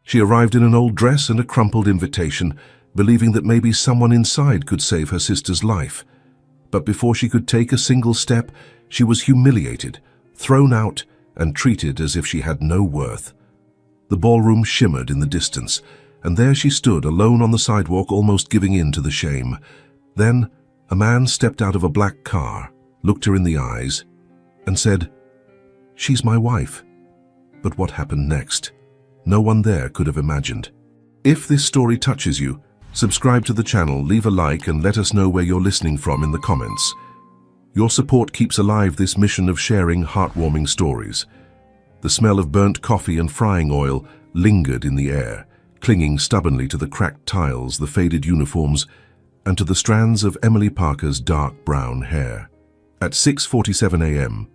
She arrived in an old dress and a crumpled invitation, believing that maybe someone inside could save her sister's life. But before she could take a single step, she was humiliated, thrown out, and treated as if she had no worth. The ballroom shimmered in the distance, and there she stood alone on the sidewalk, almost giving in to the shame. Then a man stepped out of a black car, looked her in the eyes, and said, "She's my wife." But what happened next? No one there could have imagined. If this story touches you, subscribe to the channel, leave a like, and let us know where you're listening from in the comments. Your support keeps alive this mission of sharing heartwarming stories. The smell of burnt coffee and frying oil lingered in the air, clinging stubbornly to the cracked tiles, the faded uniforms, and to the strands of Emily Parker's dark brown hair. At 6:47 a.m.,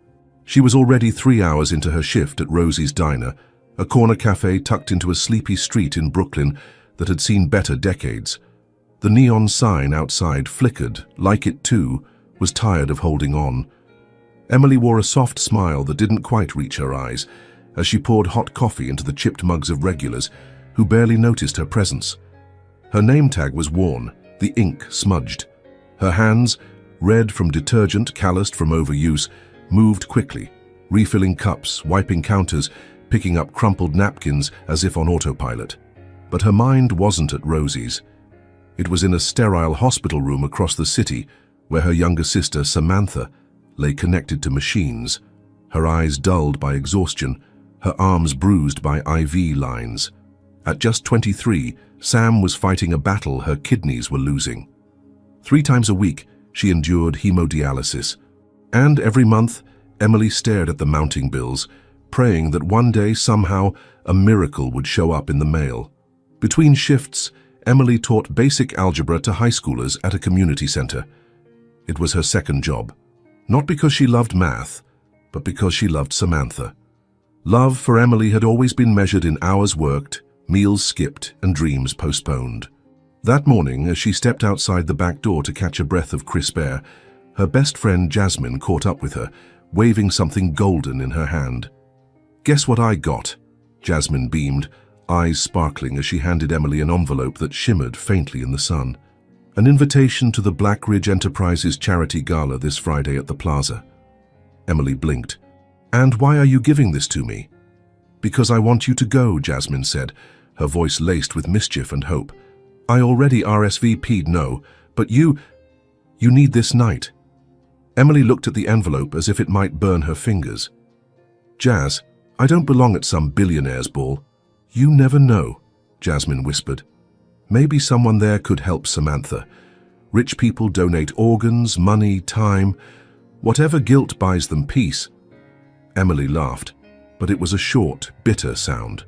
she was already 3 hours into her shift at Rosie's Diner, a corner cafe tucked into a sleepy street in Brooklyn that had seen better decades. The neon sign outside flickered, like it too was tired of holding on. Emily wore a soft smile that didn't quite reach her eyes as she poured hot coffee into the chipped mugs of regulars who barely noticed her presence. Her name tag was worn, the ink smudged. Her hands, red from detergent, calloused from overuse, moved quickly, refilling cups, wiping counters, picking up crumpled napkins as if on autopilot. But her mind wasn't at Rosie's. It was in a sterile hospital room across the city where her younger sister, Samantha, lay connected to machines, her eyes dulled by exhaustion, her arms bruised by IV lines. At just 23, Sam was fighting a battle her kidneys were losing. 3 times a week, she endured hemodialysis. And every month, Emily stared at the mounting bills, praying that one day, somehow, a miracle would show up in the mail. Between shifts, Emily taught basic algebra to high schoolers at a community center. It was her second job. Not because she loved math, but because she loved Samantha. Love for Emily had always been measured in hours worked, meals skipped, and dreams postponed. That morning, as she stepped outside the back door to catch a breath of crisp air, her best friend Jasmine caught up with her, waving something golden in her hand. "Guess what I got?" Jasmine beamed, eyes sparkling as she handed Emily an envelope that shimmered faintly in the sun. An invitation to the Black Ridge Enterprises charity gala this Friday at the plaza. Emily blinked. "And why are you giving this to me?" "Because I want you to go," Jasmine said, her voice laced with mischief and hope. "I already RSVP'd no, but you need this night." Emily looked at the envelope as if it might burn her fingers. "Jazz, I don't belong at some billionaire's ball." "You never know," Jasmine whispered. "Maybe someone there could help Samantha. Rich people donate organs, money, time. Whatever guilt buys them peace." Emily laughed, but it was a short, bitter sound.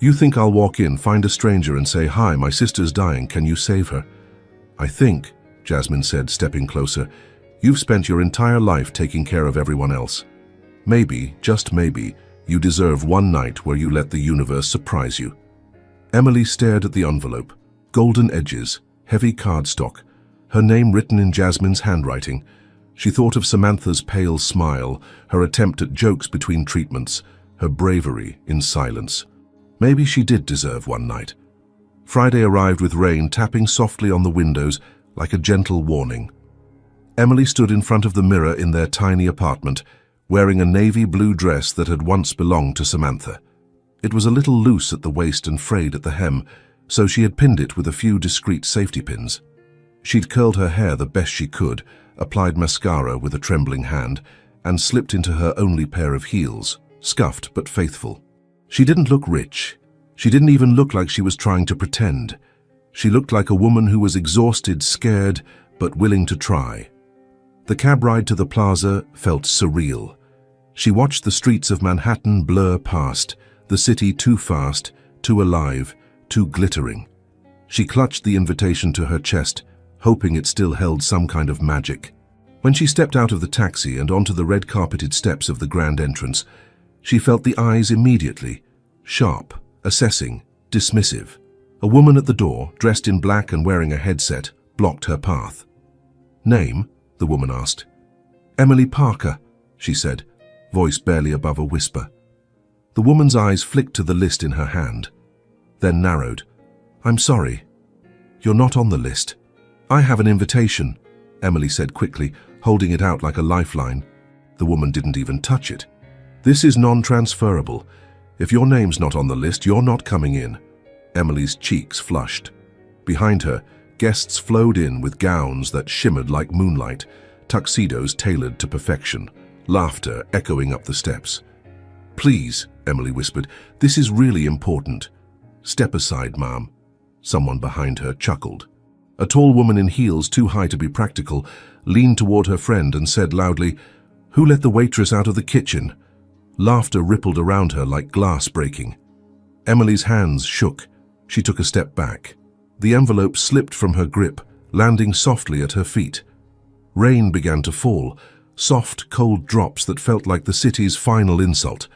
"You think I'll walk in, find a stranger and say, 'Hi, my sister's dying, can you save her?' I think," Jasmine said, stepping closer, "you've spent your entire life taking care of everyone else. Maybe, just maybe, you deserve one night where you let the universe surprise you." Emily stared at the envelope. Golden edges, heavy cardstock, her name written in Jasmine's handwriting. She thought of Samantha's pale smile, her attempt at jokes between treatments, her bravery in silence. Maybe she did deserve one night. Friday arrived with rain tapping softly on the windows like a gentle warning. Emily stood in front of the mirror in their tiny apartment, wearing a navy blue dress that had once belonged to Samantha. It was a little loose at the waist and frayed at the hem, so she had pinned it with a few discreet safety pins. She'd curled her hair the best she could, applied mascara with a trembling hand, and slipped into her only pair of heels, scuffed but faithful. She didn't look rich. She didn't even look like she was trying to pretend. She looked like a woman who was exhausted, scared, but willing to try. The cab ride to the plaza felt surreal. She watched the streets of Manhattan blur past, the city too fast, too alive, too glittering. She clutched the invitation to her chest, hoping it still held some kind of magic. When she stepped out of the taxi and onto the red-carpeted steps of the grand entrance, she felt the eyes immediately, sharp, assessing, dismissive. A woman at the door, dressed in black and wearing a headset, blocked her path. "Name?" the woman asked. "Emily Parker," she said, voice barely above a whisper. The woman's eyes flicked to the list in her hand. then narrowed. "I'm sorry. You're not on the list." "I have an invitation," Emily said quickly, holding it out like a lifeline. The woman didn't even touch it. "This is non-transferable. If your name's not on the list, you're not coming in." Emily's cheeks flushed. Behind her, guests flowed in with gowns that shimmered like moonlight, tuxedos tailored to perfection, laughter echoing up the steps. "Please," Emily whispered, "this is really important." "Step aside, ma'am." Someone behind her chuckled. A tall woman in heels, too high to be practical, leaned toward her friend and said loudly, "Who let the waitress out of the kitchen?" Laughter rippled around her like glass breaking. Emily's hands shook. She took a step back. The envelope slipped from her grip, landing softly at her feet. Rain began to fall, soft, cold drops that felt like the city's final insult.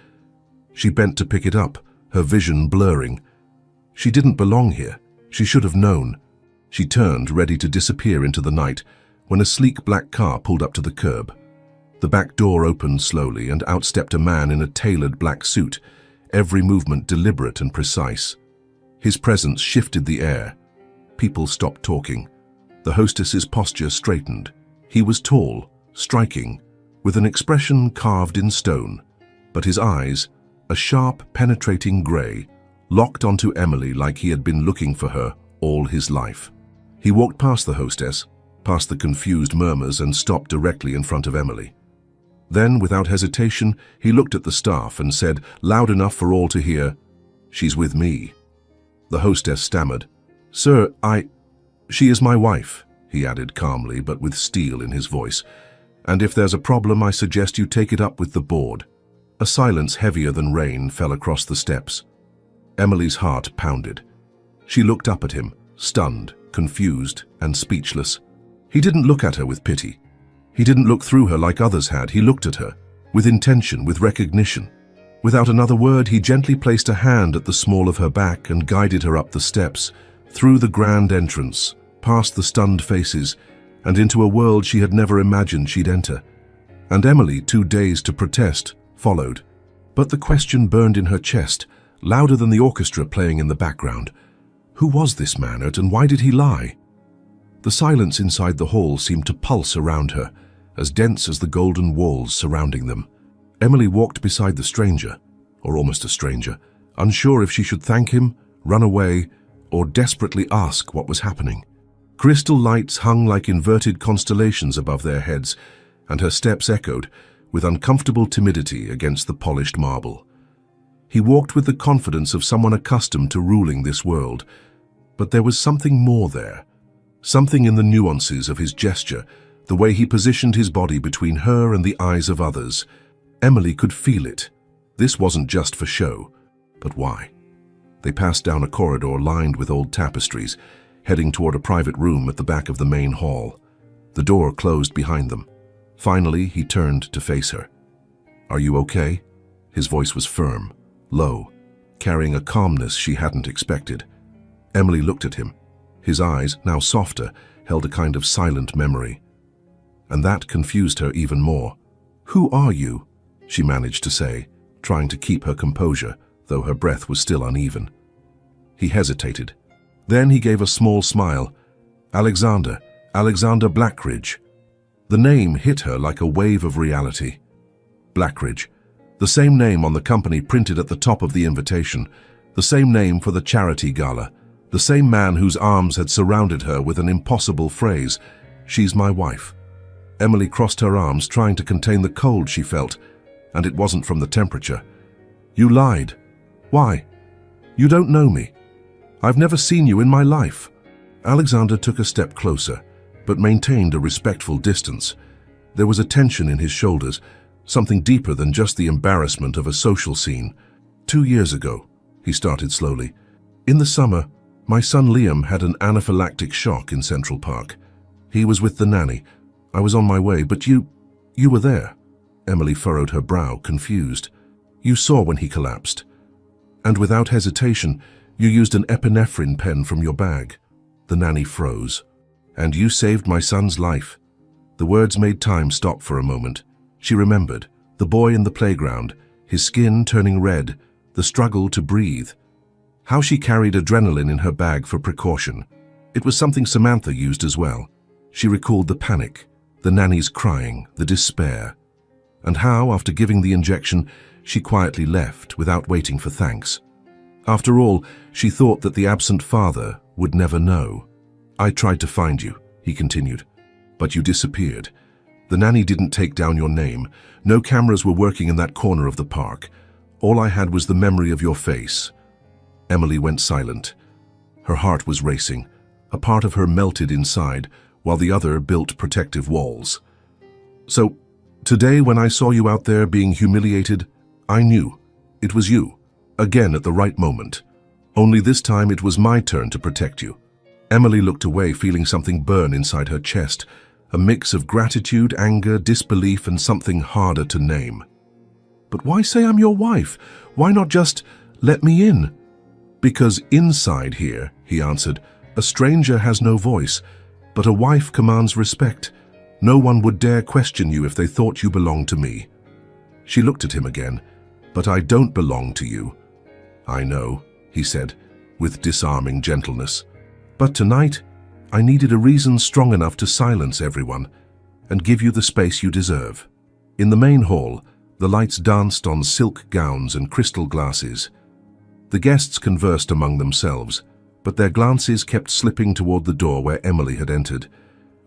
She bent to pick it up, her vision blurring. She didn't belong here. She should have known. She turned, ready to disappear into the night, when a sleek black car pulled up to the curb. The back door opened slowly, and out stepped a man in a tailored black suit, every movement deliberate and precise. His presence shifted the air. People stopped talking. The hostess's posture straightened. He was tall, striking, with an expression carved in stone, but his eyes, a sharp, penetrating grey, locked onto Emily like he had been looking for her all his life. He walked past the hostess, past the confused murmurs, and stopped directly in front of Emily. Then, without hesitation, he looked at the staff and said, loud enough for all to hear, "She's with me." The hostess stammered. "Sir, she is my wife," he added calmly but with steel in his voice. "And if there's a problem, I suggest you take it up with the board." A silence heavier than rain fell across the steps. Emily's heart pounded. She looked up at him, stunned, confused, and speechless. He didn't look at her with pity. He didn't look through her like others had. He looked at her, with intention, with recognition. Without another word, he gently placed a hand at the small of her back and guided her up the steps, through the grand entrance, past the stunned faces, and into a world she had never imagined she'd enter. And Emily, too dazed to protest, followed. But the question burned in her chest, louder than the orchestra playing in the background. Who was this man, and why did he lie? The silence inside the hall seemed to pulse around her, as dense as the golden walls surrounding them. Emily walked beside the stranger, or almost a stranger, unsure if she should thank him, run away, or desperately ask what was happening. Crystal lights hung like inverted constellations above their heads, and her steps echoed, with uncomfortable timidity, against the polished marble. He walked with the confidence of someone accustomed to ruling this world, but there was something more there. Something in the nuances of his gesture, the way he positioned his body between her and the eyes of others. Emily could feel it. This wasn't just for show. But why? They passed down a corridor lined with old tapestries, heading toward a private room at the back of the main hall. The door closed behind them. Finally, he turned to face her. "Are you okay?" His voice was firm, low, carrying a calmness she hadn't expected. Emily looked at him. His eyes, now softer, held a kind of silent memory. And that confused her even more. "Who are you?" she managed to say, trying to keep her composure, though her breath was still uneven. He hesitated. Then he gave a small smile. Alexander Blackridge." The name hit her like a wave of reality. Blackridge, the same name on the company printed at the top of the invitation, the same name for the charity gala, the same man whose arms had surrounded her with an impossible phrase, "She's my wife." Emily crossed her arms, trying to contain the cold she felt, and it wasn't from the temperature. "You lied. Why? You don't know me. I've never seen you in my life." Alexander took a step closer, but maintained a respectful distance. There was a tension in his shoulders, something deeper than just the embarrassment of a social scene. 2 years ago, he started slowly. "In the summer, my son Liam had an anaphylactic shock in Central Park. He was with the nanny. I was on my way, but you were there." Emily furrowed her brow, confused. "You saw when he collapsed. And without hesitation, you used an epinephrine pen from your bag." The nanny froze. "And you saved my son's life." The words made time stop for a moment. She remembered, the boy in the playground, his skin turning red, the struggle to breathe. How she carried adrenaline in her bag for precaution. It was something Samantha used as well. She recalled the panic, the nanny's crying, the despair, and how, after giving the injection, she quietly left without waiting for thanks. After all, she thought that the absent father would never know. "I tried to find you," he continued, "but you disappeared. The nanny didn't take down your name. No cameras were working in that corner of the park. All I had was the memory of your face." Emily went silent. Her heart was racing. A part of her melted inside, while the other built protective walls. "So, today when I saw you out there being humiliated, I knew. It was you. Again at the right moment. Only this time it was my turn to protect you." Emily looked away, feeling something burn inside her chest, a mix of gratitude, anger, disbelief, and something harder to name. "But why say I'm your wife? Why not just let me in?" "Because inside here," he answered, "a stranger has no voice, but a wife commands respect. No one would dare question you if they thought you belonged to me." She looked at him again. "But I don't belong to you." "I know," he said, with disarming gentleness. "But tonight, I needed a reason strong enough to silence everyone and give you the space you deserve." In the main hall, the lights danced on silk gowns and crystal glasses. The guests conversed among themselves, but their glances kept slipping toward the door where Emily had entered.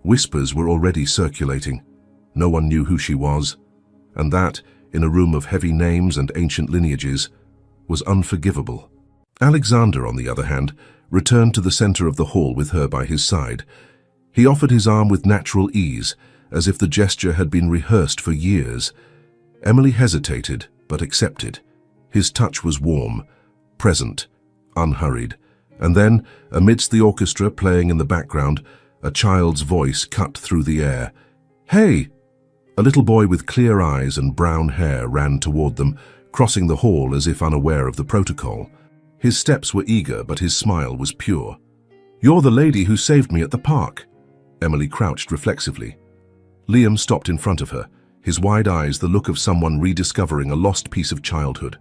Whispers were already circulating. No one knew who she was, and that, in a room of heavy names and ancient lineages, was unforgivable. Alexander, on the other hand, returned to the center of the hall with her by his side. He offered his arm with natural ease, as if the gesture had been rehearsed for years. Emily hesitated, but accepted. His touch was warm, present, unhurried. And then, amidst the orchestra playing in the background, a child's voice cut through the air. "Hey!" A little boy with clear eyes and brown hair ran toward them, crossing the hall as if unaware of the protocol. His steps were eager, but his smile was pure. "You're the lady who saved me at the park." Emily crouched reflexively. Liam stopped in front of her, his wide eyes the look of someone rediscovering a lost piece of childhood.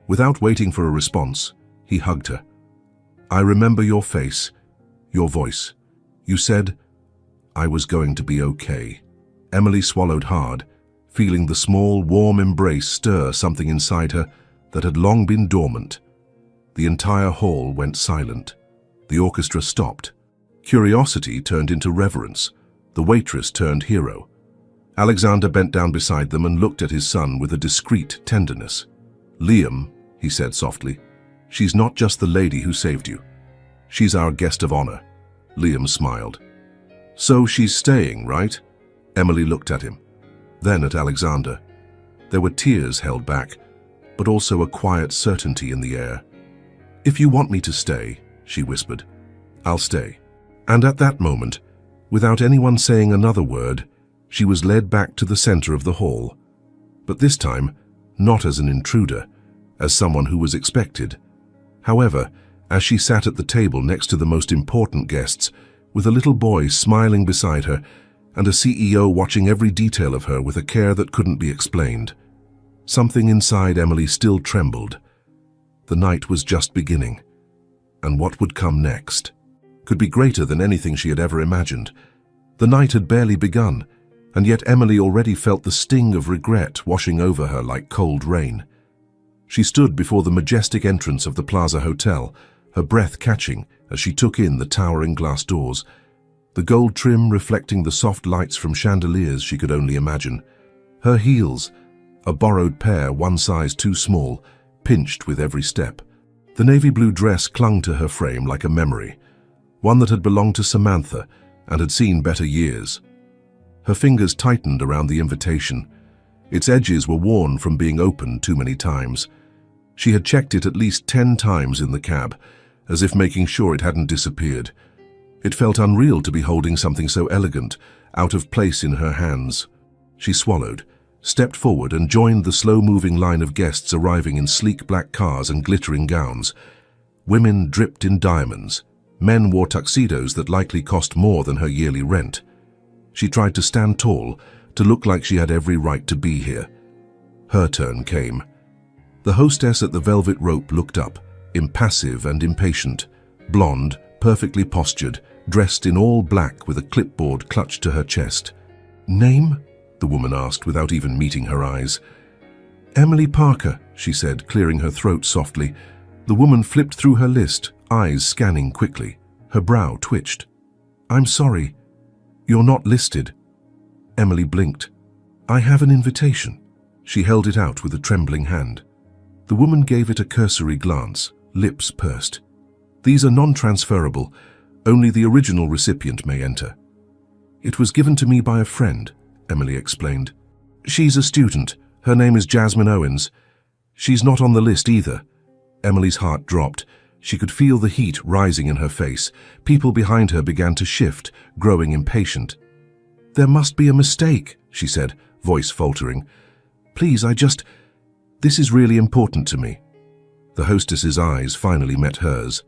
Without waiting for a response, he hugged her. "I remember your face, your voice. You said I was going to be okay." Emily swallowed hard, feeling the small, warm embrace stir something inside her that had long been dormant. The entire hall went silent. The orchestra stopped. Curiosity turned into reverence. The waitress turned hero. Alexander bent down beside them and looked at his son with a discreet tenderness. "Liam," he said softly, "she's not just the lady who saved you. She's our guest of honor." Liam smiled. "So she's staying, right?" Emily looked at him, then at Alexander. There were tears held back, but also a quiet certainty in the air. "If you want me to stay," she whispered, "I'll stay." And at that moment, without anyone saying another word, she was led back to the center of the hall. But this time, not as an intruder, as someone who was expected. However, as she sat at the table next to the most important guests, with a little boy smiling beside her and a CEO watching every detail of her with a care that couldn't be explained, something inside Emily still trembled. The night was just beginning, and what would come next could be greater than anything she had ever imagined. The night had barely begun, and yet Emily already felt the sting of regret washing over her like cold rain. She stood before the majestic entrance of the Plaza Hotel, her breath catching as she took in the towering glass doors, the gold trim reflecting the soft lights from chandeliers she could only imagine. Her heels, a borrowed pair one size too small, pinched with every step. The navy blue dress clung to her frame like a memory, one that had belonged to Samantha and had seen better years. Her fingers tightened around the invitation. Its edges were worn from being opened too many times. She had checked it at least 10 times in the cab, as if making sure it hadn't disappeared. It felt unreal to be holding something so elegant, out of place in her hands. She swallowed, stepped forward and joined the slow-moving line of guests arriving in sleek black cars and glittering gowns. Women dripped in diamonds. Men wore tuxedos that likely cost more than her yearly rent. She tried to stand tall, to look like she had every right to be here. Her turn came. The hostess at the velvet rope looked up, impassive and impatient, blonde, perfectly postured, dressed in all black with a clipboard clutched to her chest. "Name?" the woman asked without even meeting her eyes. "Emily Parker," she said, clearing her throat softly. The woman flipped through her list, eyes scanning quickly. Her brow twitched. "I'm sorry. You're not listed." Emily blinked. "I have an invitation." She held it out with a trembling hand. The woman gave it a cursory glance, lips pursed. "These are non-transferable. Only the original recipient may enter." "It was given to me by a friend," Emily explained. "She's a student. Her name is Jasmine Owens. She's not on the list either." Emily's heart dropped. She could feel the heat rising in her face. People behind her began to shift, growing impatient. "There must be a mistake," she said, voice faltering. "Please, this is really important to me." The hostess's eyes finally met hers,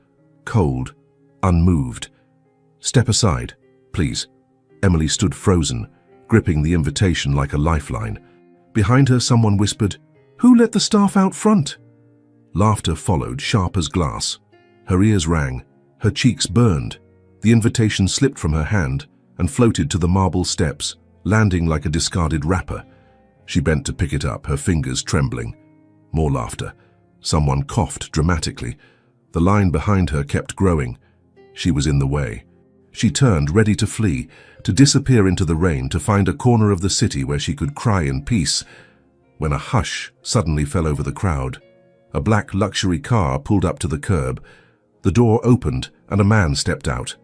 cold, unmoved. "Step aside, please." Emily stood frozen, gripping the invitation like a lifeline. Behind her, someone whispered, "Who let the staff out front?" Laughter followed, sharp as glass. Her ears rang, her cheeks burned. The invitation slipped from her hand and floated to the marble steps, landing like a discarded wrapper. She bent to pick it up, her fingers trembling. More laughter. Someone coughed dramatically. The line behind her kept growing. She was in the way. She turned, ready to flee, to disappear into the rain, to find a corner of the city where she could cry in peace, when a hush suddenly fell over the crowd. A black luxury car pulled up to the curb. The door opened and a man stepped out.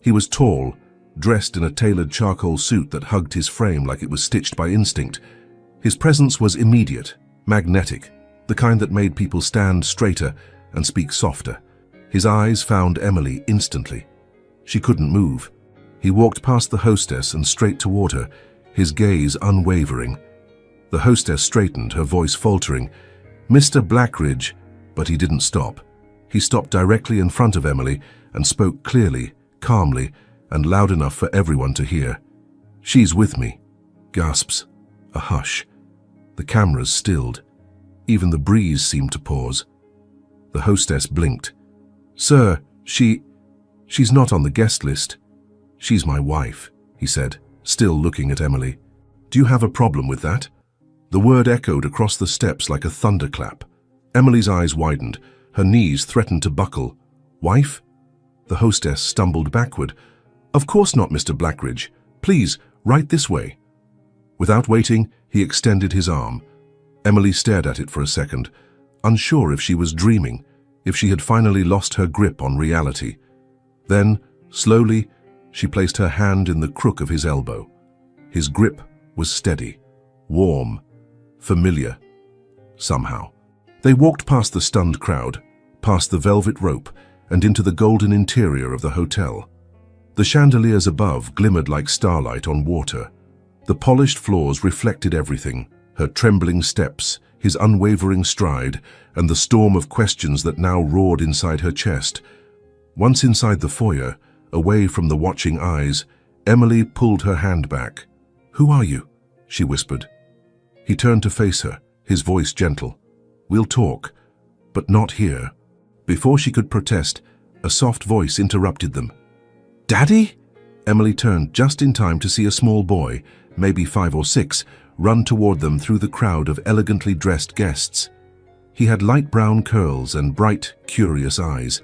He was tall, dressed in a tailored charcoal suit that hugged his frame like it was stitched by instinct. His presence was immediate, magnetic, the kind that made people stand straighter and speak softer. His eyes found Emily instantly. She couldn't move. He walked past the hostess and straight toward her, his gaze unwavering. The hostess straightened, her voice faltering. "Mr. Blackridge," but he didn't stop. He stopped directly in front of Emily and spoke clearly, calmly, and loud enough for everyone to hear. "She's with me." Gasps. A hush. The cameras stilled. Even the breeze seemed to pause. The hostess blinked. "Sir, she's not on the guest list." "She's my wife," he said, still looking at Emily. "Do you have a problem with that?" The word echoed across the steps like a thunderclap. Emily's eyes widened. Her knees threatened to buckle. "Wife?" The hostess stumbled backward. "Of course not, Mr. Blackridge. Please, right this way." Without waiting, he extended his arm. Emily stared at it for a second, unsure if she was dreaming, if she had finally lost her grip on reality. Then, slowly, she placed her hand in the crook of his elbow. His grip was steady, warm, familiar, somehow. They walked past the stunned crowd, past the velvet rope, and into the golden interior of the hotel. The chandeliers above glimmered like starlight on water. The polished floors reflected everything, her trembling steps, his unwavering stride, and the storm of questions that now roared inside her chest. Once inside the foyer, away from the watching eyes, Emily pulled her hand back. "Who are you?" she whispered. He turned to face her, his voice gentle. "We'll talk, but not here." Before she could protest, a soft voice interrupted them. "Daddy?" Emily turned just in time to see a small boy, maybe 5 or 6, run toward them through the crowd of elegantly dressed guests. He had light brown curls and bright, curious eyes.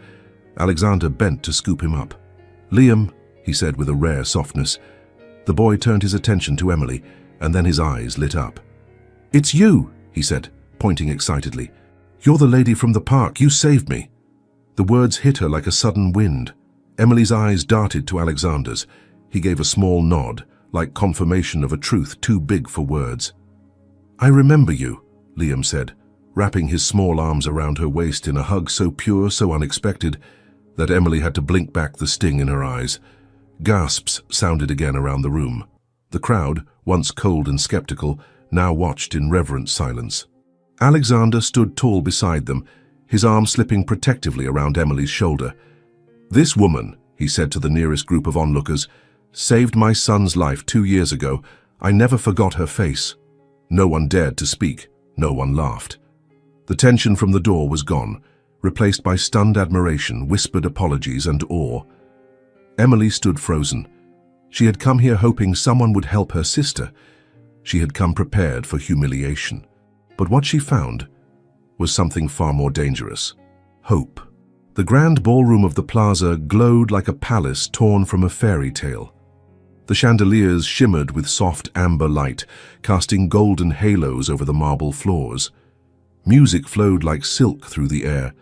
Alexander bent to scoop him up. "Liam," he said with a rare softness. The boy turned his attention to Emily, and then his eyes lit up. "It's you," he said, pointing excitedly. "You're the lady from the park. You saved me." The words hit her like a sudden wind. Emily's eyes darted to Alexander's. He gave a small nod, like confirmation of a truth too big for words. "I remember you," Liam said, wrapping his small arms around her waist in a hug so pure, so unexpected, that Emily had to blink back the sting in her eyes. Gasps sounded again around the room. The crowd, once cold and skeptical, now watched in reverent silence. Alexander stood tall beside them, his arm slipping protectively around Emily's shoulder. "This woman," he said to the nearest group of onlookers, "saved my son's life 2 years ago. I never forgot her face." No one dared to speak. No one laughed. The tension from the door was gone. replaced by stunned admiration, whispered apologies, and awe. Emily stood frozen. She had come here hoping someone would help her sister. She had come prepared for humiliation. But what she found was something far more dangerous: hope. The grand ballroom of the plaza glowed like a palace torn from a fairy tale. The chandeliers shimmered with soft amber light, casting golden halos over the marble floors. Music flowed like silk through the air,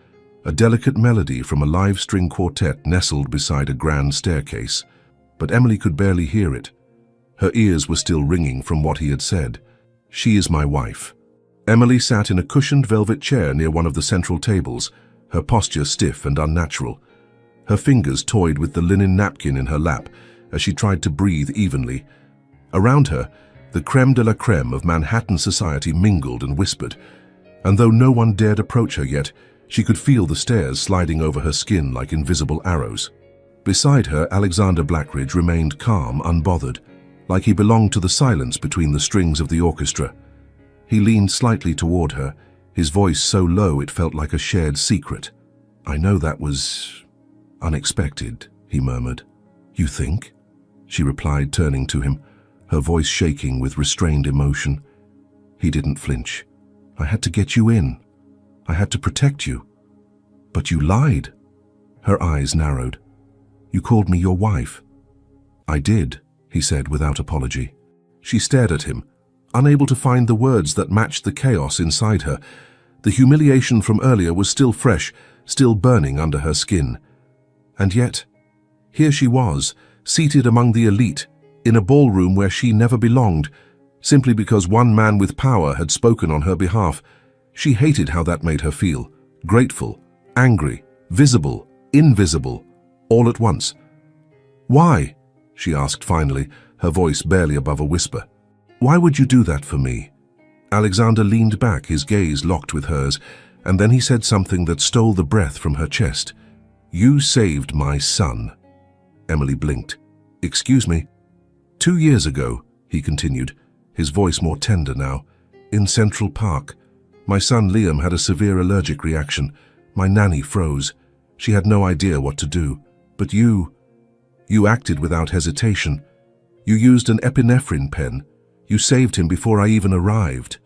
a delicate melody from a live string quartet nestled beside a grand staircase. But Emily could barely hear it. Her ears were still ringing from what he had said. "She is my wife." Emily sat in a cushioned velvet chair near one of the central tables, her posture stiff and unnatural. Her fingers toyed with the linen napkin in her lap as she tried to breathe evenly. Around her, the crème de la crème of Manhattan society mingled and whispered, and though no one dared approach her yet, she could feel the stares sliding over her skin like invisible arrows. Beside her, Alexander Blackridge remained calm, unbothered, like he belonged to the silence between the strings of the orchestra. He leaned slightly toward her, his voice so low it felt like a shared secret. "I know that was unexpected," he murmured. "You think?" she replied, turning to him, her voice shaking with restrained emotion. He didn't flinch. "I had to get you in. I had to protect you." "But you lied." Her eyes narrowed. "You called me your wife." "I did," he said without apology. She stared at him, unable to find the words that matched the chaos inside her. The humiliation from earlier was still fresh, still burning under her skin. And yet, here she was, seated among the elite, in a ballroom where she never belonged, simply because one man with power had spoken on her behalf. She hated how that made her feel: grateful, angry, visible, invisible, all at once. "Why?" she asked finally, her voice barely above a whisper. "Why would you do that for me?" Alexander leaned back, his gaze locked with hers, and then he said something that stole the breath from her chest. "You saved my son." Emily blinked. "Excuse me." "2 years ago," he continued, his voice more tender now, "in Central Park, my son Liam had a severe allergic reaction. My nanny froze. She had no idea what to do. But you acted without hesitation. You used an epinephrine pen. You saved him before I even arrived."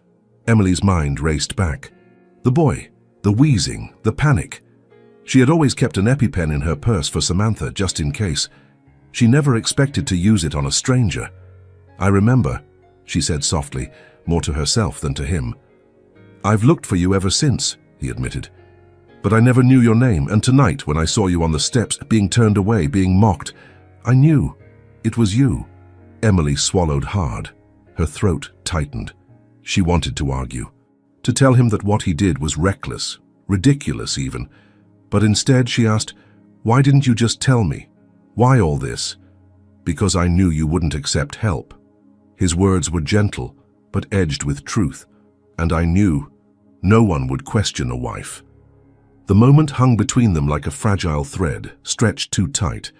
Emily's mind raced back. The boy, the wheezing, the panic. She had always kept an EpiPen in her purse for Samantha, just in case. She never expected to use it on a stranger. "I remember," she said softly, more to herself than to him. "I've looked for you ever since," he admitted. "But I never knew your name, and tonight, when I saw you on the steps, being turned away, being mocked, I knew it was you." Emily swallowed hard. Her throat tightened. She wanted to argue, to tell him that what he did was reckless, ridiculous even. But instead she asked, "Why didn't you just tell me? Why all this?" "Because I knew you wouldn't accept help." His words were gentle, but edged with truth. "And I knew no one would question a wife." The moment hung between them like a fragile thread, stretched too tight.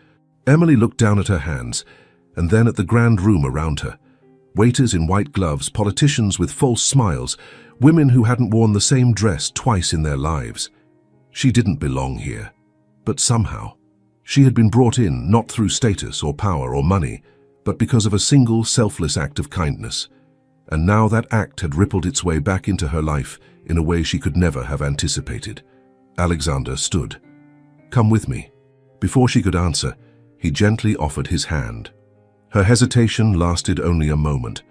Emily looked down at her hands, and then at the grand room around her. Waiters in white gloves, politicians with false smiles, women who hadn't worn the same dress twice in their lives. She didn't belong here. But somehow, she had been brought in not through status or power or money, but because of a single selfless act of kindness. And now that act had rippled its way back into her life in a way she could never have anticipated. Alexander stood. "Come with me." Before she could answer, he gently offered his hand. Her hesitation lasted only a moment.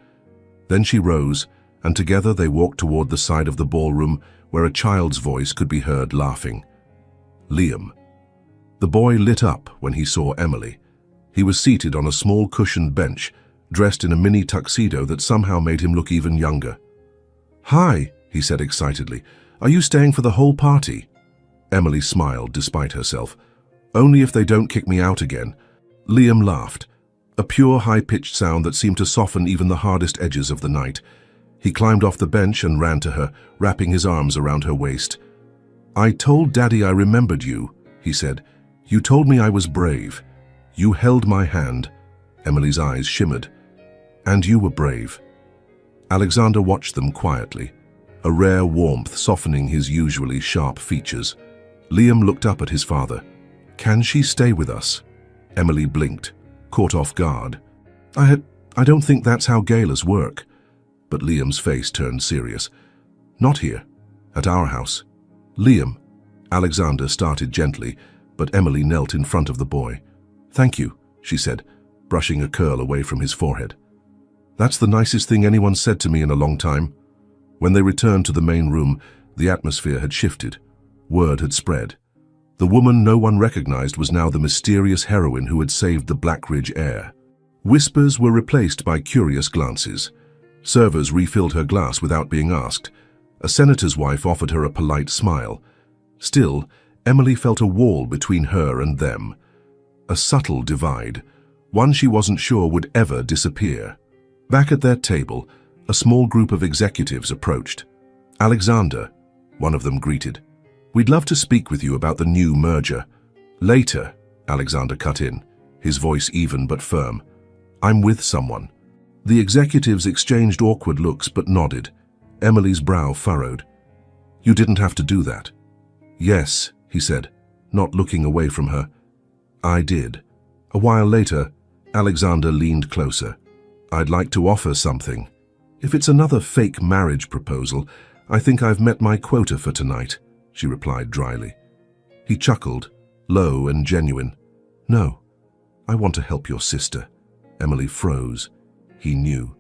Then she rose, and together they walked toward the side of the ballroom where a child's voice could be heard laughing. "Liam." The boy lit up when he saw Emily. He was seated on a small cushioned bench, dressed in a mini tuxedo that somehow made him look even younger. "Hi," he said excitedly. "Are you staying for the whole party?" Emily smiled despite herself. "Only if they don't kick me out again." Liam laughed, a pure, high-pitched sound that seemed to soften even the hardest edges of the night. He climbed off the bench and ran to her, wrapping his arms around her waist. "I told Daddy I remembered you," he said. "You told me I was brave. You held my hand." Emily's eyes shimmered. "And you were brave." Alexander watched them quietly, a rare warmth softening his usually sharp features. Liam looked up at his father. "Can she stay with us?" Emily blinked, caught off guard. I don't think that's how galas work." But Liam's face turned serious. "Not here. At our house." "Liam," Alexander started gently, but Emily knelt in front of the boy. "Thank you," she said, brushing a curl away from his forehead. "That's the nicest thing anyone said to me in a long time." When they returned to the main room, the atmosphere had shifted. Word had spread. The woman no one recognized was now the mysterious heroine who had saved the Blackridge heir. Whispers were replaced by curious glances. Servers refilled her glass without being asked. A senator's wife offered her a polite smile. Still, Emily felt a wall between her and them. A subtle divide, one she wasn't sure would ever disappear. Back at their table, a small group of executives approached. "Alexander," one of them greeted. "We'd love to speak with you about the new merger." "Later," Alexander cut in, his voice even but firm. "I'm with someone." The executives exchanged awkward looks but nodded. Emily's brow furrowed. "You didn't have to do that." "Yes," he said, not looking away from her. "I did." A while later, Alexander leaned closer. "I'd like to offer something. If it's another fake marriage proposal, I think I've met my quota for tonight," she replied dryly. He chuckled, low and genuine. "No, I want to help your sister." Emily froze. He knew.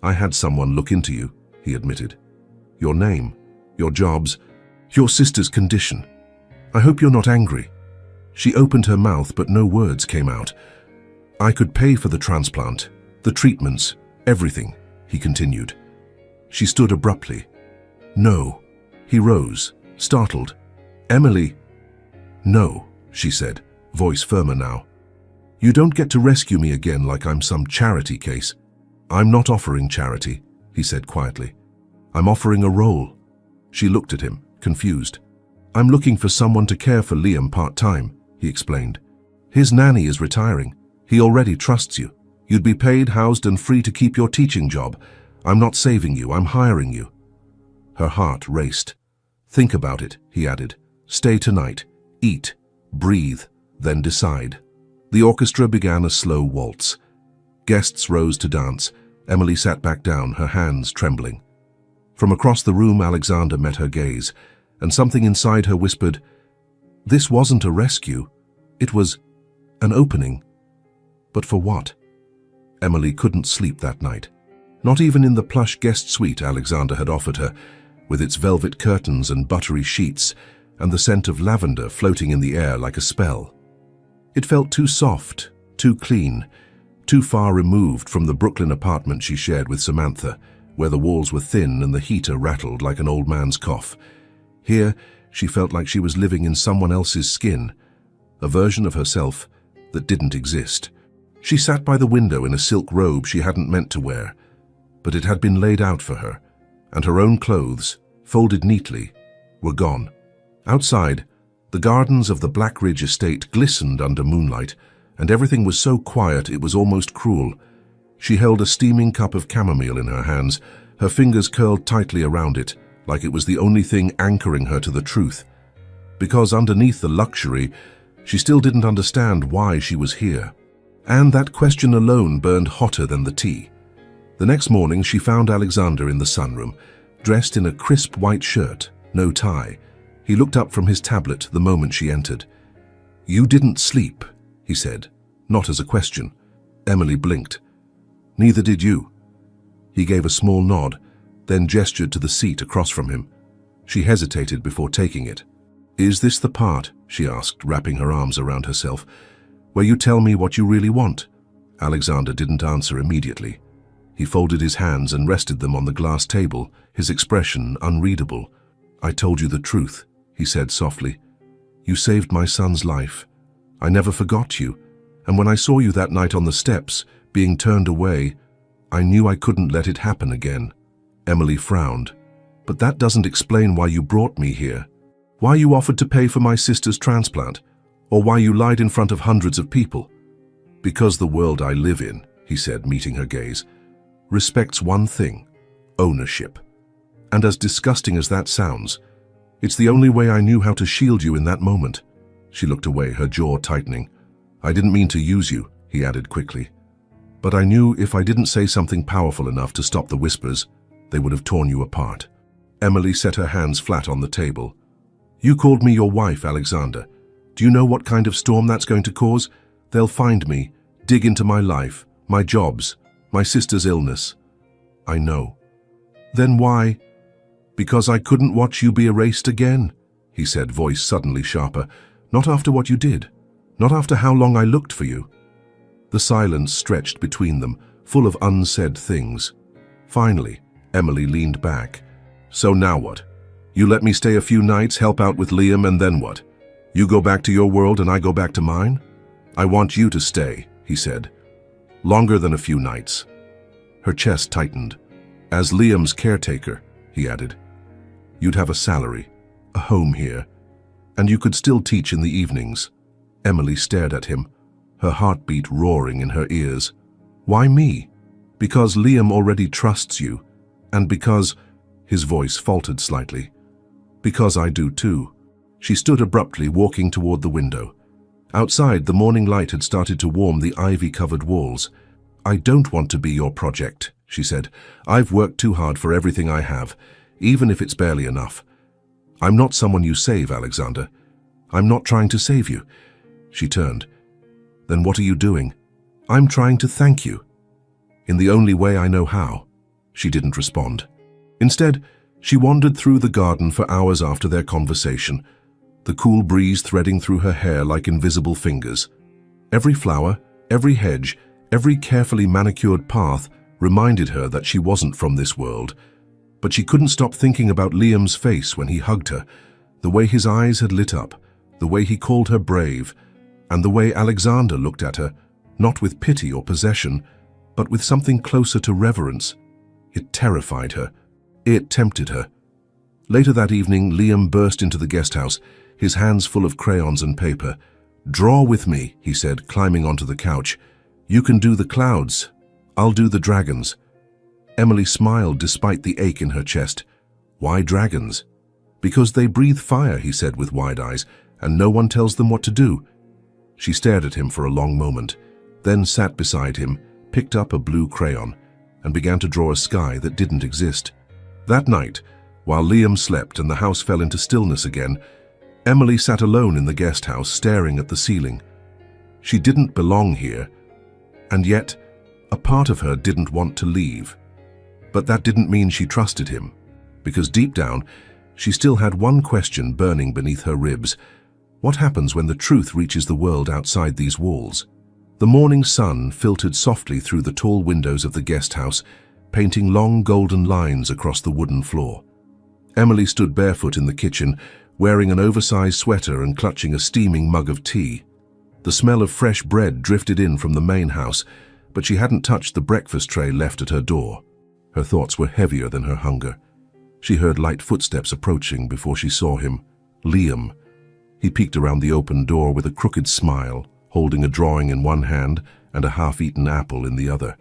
"I had someone look into you," he admitted. "Your name, your jobs, your sister's condition. I hope you're not angry." She opened her mouth, but no words came out. "I could pay for the transplant, the treatments, everything," he continued. She stood abruptly. "No." He rose, startled. "Emily." "No," she said, voice firmer now. "You don't get to rescue me again like I'm some charity case." "I'm not offering charity," he said quietly. "I'm offering a role." She looked at him, confused. "I'm looking for someone to care for Liam part-time," he explained. "His nanny is retiring. He already trusts you. You'd be paid, housed, and free to keep your teaching job. I'm not saving you, I'm hiring you." Her heart raced. "Think about it," he added. "Stay tonight. Eat. Breathe. Then decide." The orchestra began a slow waltz. Guests rose to dance. Emily sat back down, her hands trembling. From across the room, Alexander met her gaze, and something inside her whispered, "This wasn't a rescue. It was an opening." But for what? Emily couldn't sleep that night. Not even in the plush guest suite Alexander had offered her, with its velvet curtains and buttery sheets, and the scent of lavender floating in the air like a spell. It felt too soft, too clean, too far removed from the Brooklyn apartment she shared with Samantha, where the walls were thin and the heater rattled like an old man's cough. Here, she felt like she was living in someone else's skin, a version of herself that didn't exist. She sat by the window in a silk robe she hadn't meant to wear, but it had been laid out for her, and her own clothes, folded neatly, were gone. Outside, the gardens of the Blackridge estate glistened under moonlight, and everything was so quiet it was almost cruel. She held a steaming cup of chamomile in her hands, her fingers curled tightly around it, like it was the only thing anchoring her to the truth. Because underneath the luxury, she still didn't understand why she was here. And that question alone burned hotter than the tea. The next morning, she found Alexander in the sunroom, dressed in a crisp white shirt, no tie. He looked up from his tablet the moment she entered. "You didn't sleep," he said, not as a question. Emily blinked. "Neither did you." He gave a small nod, then gestured to the seat across from him. She hesitated before taking it. "Is this the part," she asked, wrapping her arms around herself, "where you tell me what you really want?" Alexander didn't answer immediately. He folded his hands and rested them on the glass table, his expression unreadable. "I told you the truth," he said softly. "You saved my son's life. I never forgot you, and when I saw you that night on the steps, being turned away, I knew I couldn't let it happen again." Emily frowned. "But that doesn't explain why you brought me here. Why you offered to pay for my sister's transplant, or why you lied in front of hundreds of people." "Because the world I live in," he said, meeting her gaze, "respects one thing: ownership. And as disgusting as that sounds, It's the only way I knew how to shield you in that moment." She looked away, her jaw tightening. "I didn't mean to use you," he added quickly. "But I knew if I didn't say something powerful enough to stop the whispers, they would have torn you apart." Emily set her hands flat on the table. "You called me your wife, Alexander. Do you know what kind of storm that's going to cause? They'll find me, dig into my life, my jobs, my sister's illness." "I know." "Then why?" "Because I couldn't watch you be erased again," he said, voice suddenly sharper. "Not after what you did. Not after how long I looked for you." The silence stretched between them, full of unsaid things. Finally, Emily leaned back. "So now what? You let me stay a few nights, help out with Liam, and then what? You go back to your world and I go back to mine?" "I want you to stay," he said. "Longer than a few nights." Her chest tightened. "As Liam's caretaker," he added. "You'd have a salary, a home here, and you could still teach in the evenings." Emily stared at him, her heartbeat roaring in her ears. "Why me?" "Because Liam already trusts you, and because—" his voice faltered slightly. "Because I do too." She stood abruptly, walking toward the window. Outside, the morning light had started to warm the ivy-covered walls. "I don't want to be your project," she said. "I've worked too hard for everything I have, even if it's barely enough. I'm not someone you save, Alexander. I'm not trying to save you." She turned. "Then what are you doing?" "I'm trying to thank you." "In the only way I know how." She didn't respond. Instead, she wandered through the garden for hours after their conversation, the cool breeze threading through her hair like invisible fingers. Every flower, every hedge, every carefully manicured path reminded her that she wasn't from this world. But she couldn't stop thinking about Liam's face when he hugged her, the way his eyes had lit up, the way he called her brave, and the way Alexander looked at her, not with pity or possession, but with something closer to reverence. It terrified her. It tempted her. Later that evening, Liam burst into the guest house, his hands full of crayons and paper. "Draw with me," he said, climbing onto the couch. "You can do the clouds. I'll do the dragons." Emily smiled despite the ache in her chest. "Why dragons?" "Because they breathe fire," he said with wide eyes, "and no one tells them what to do." She stared at him for a long moment, then sat beside him, picked up a blue crayon, and began to draw a sky that didn't exist. That night, while Liam slept and the house fell into stillness again, Emily sat alone in the guest house, staring at the ceiling. She didn't belong here, and yet a part of her didn't want to leave. But that didn't mean she trusted him, because deep down, she still had one question burning beneath her ribs. What happens when the truth reaches the world outside these walls? The morning sun filtered softly through the tall windows of the guest house, painting long golden lines across the wooden floor. Emily stood barefoot in the kitchen, wearing an oversized sweater and clutching a steaming mug of tea. The smell of fresh bread drifted in from the main house, but she hadn't touched the breakfast tray left at her door. Her thoughts were heavier than her hunger. She heard light footsteps approaching before she saw him. Liam. He peeked around the open door with a crooked smile, holding a drawing in one hand and a half-eaten apple in the other.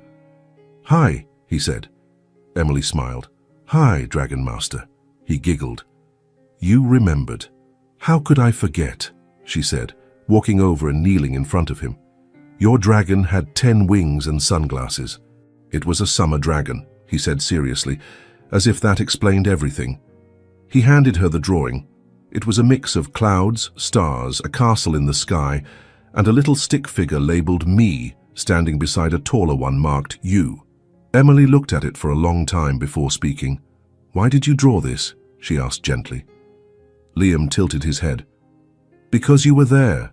"Hi," he said. Emily smiled. "Hi, Dragon Master." He giggled. "You remembered." "How could I forget?" she said, walking over and kneeling in front of him. "Your dragon had 10 wings and sunglasses." "It was a summer dragon," he said seriously, as if that explained everything. He handed her the drawing. It was a mix of clouds, stars, a castle in the sky, and a little stick figure labeled "Me" standing beside a taller one marked "You." Emily looked at it for a long time before speaking. "Why did you draw this?" she asked gently. Liam tilted his head. "Because you were there.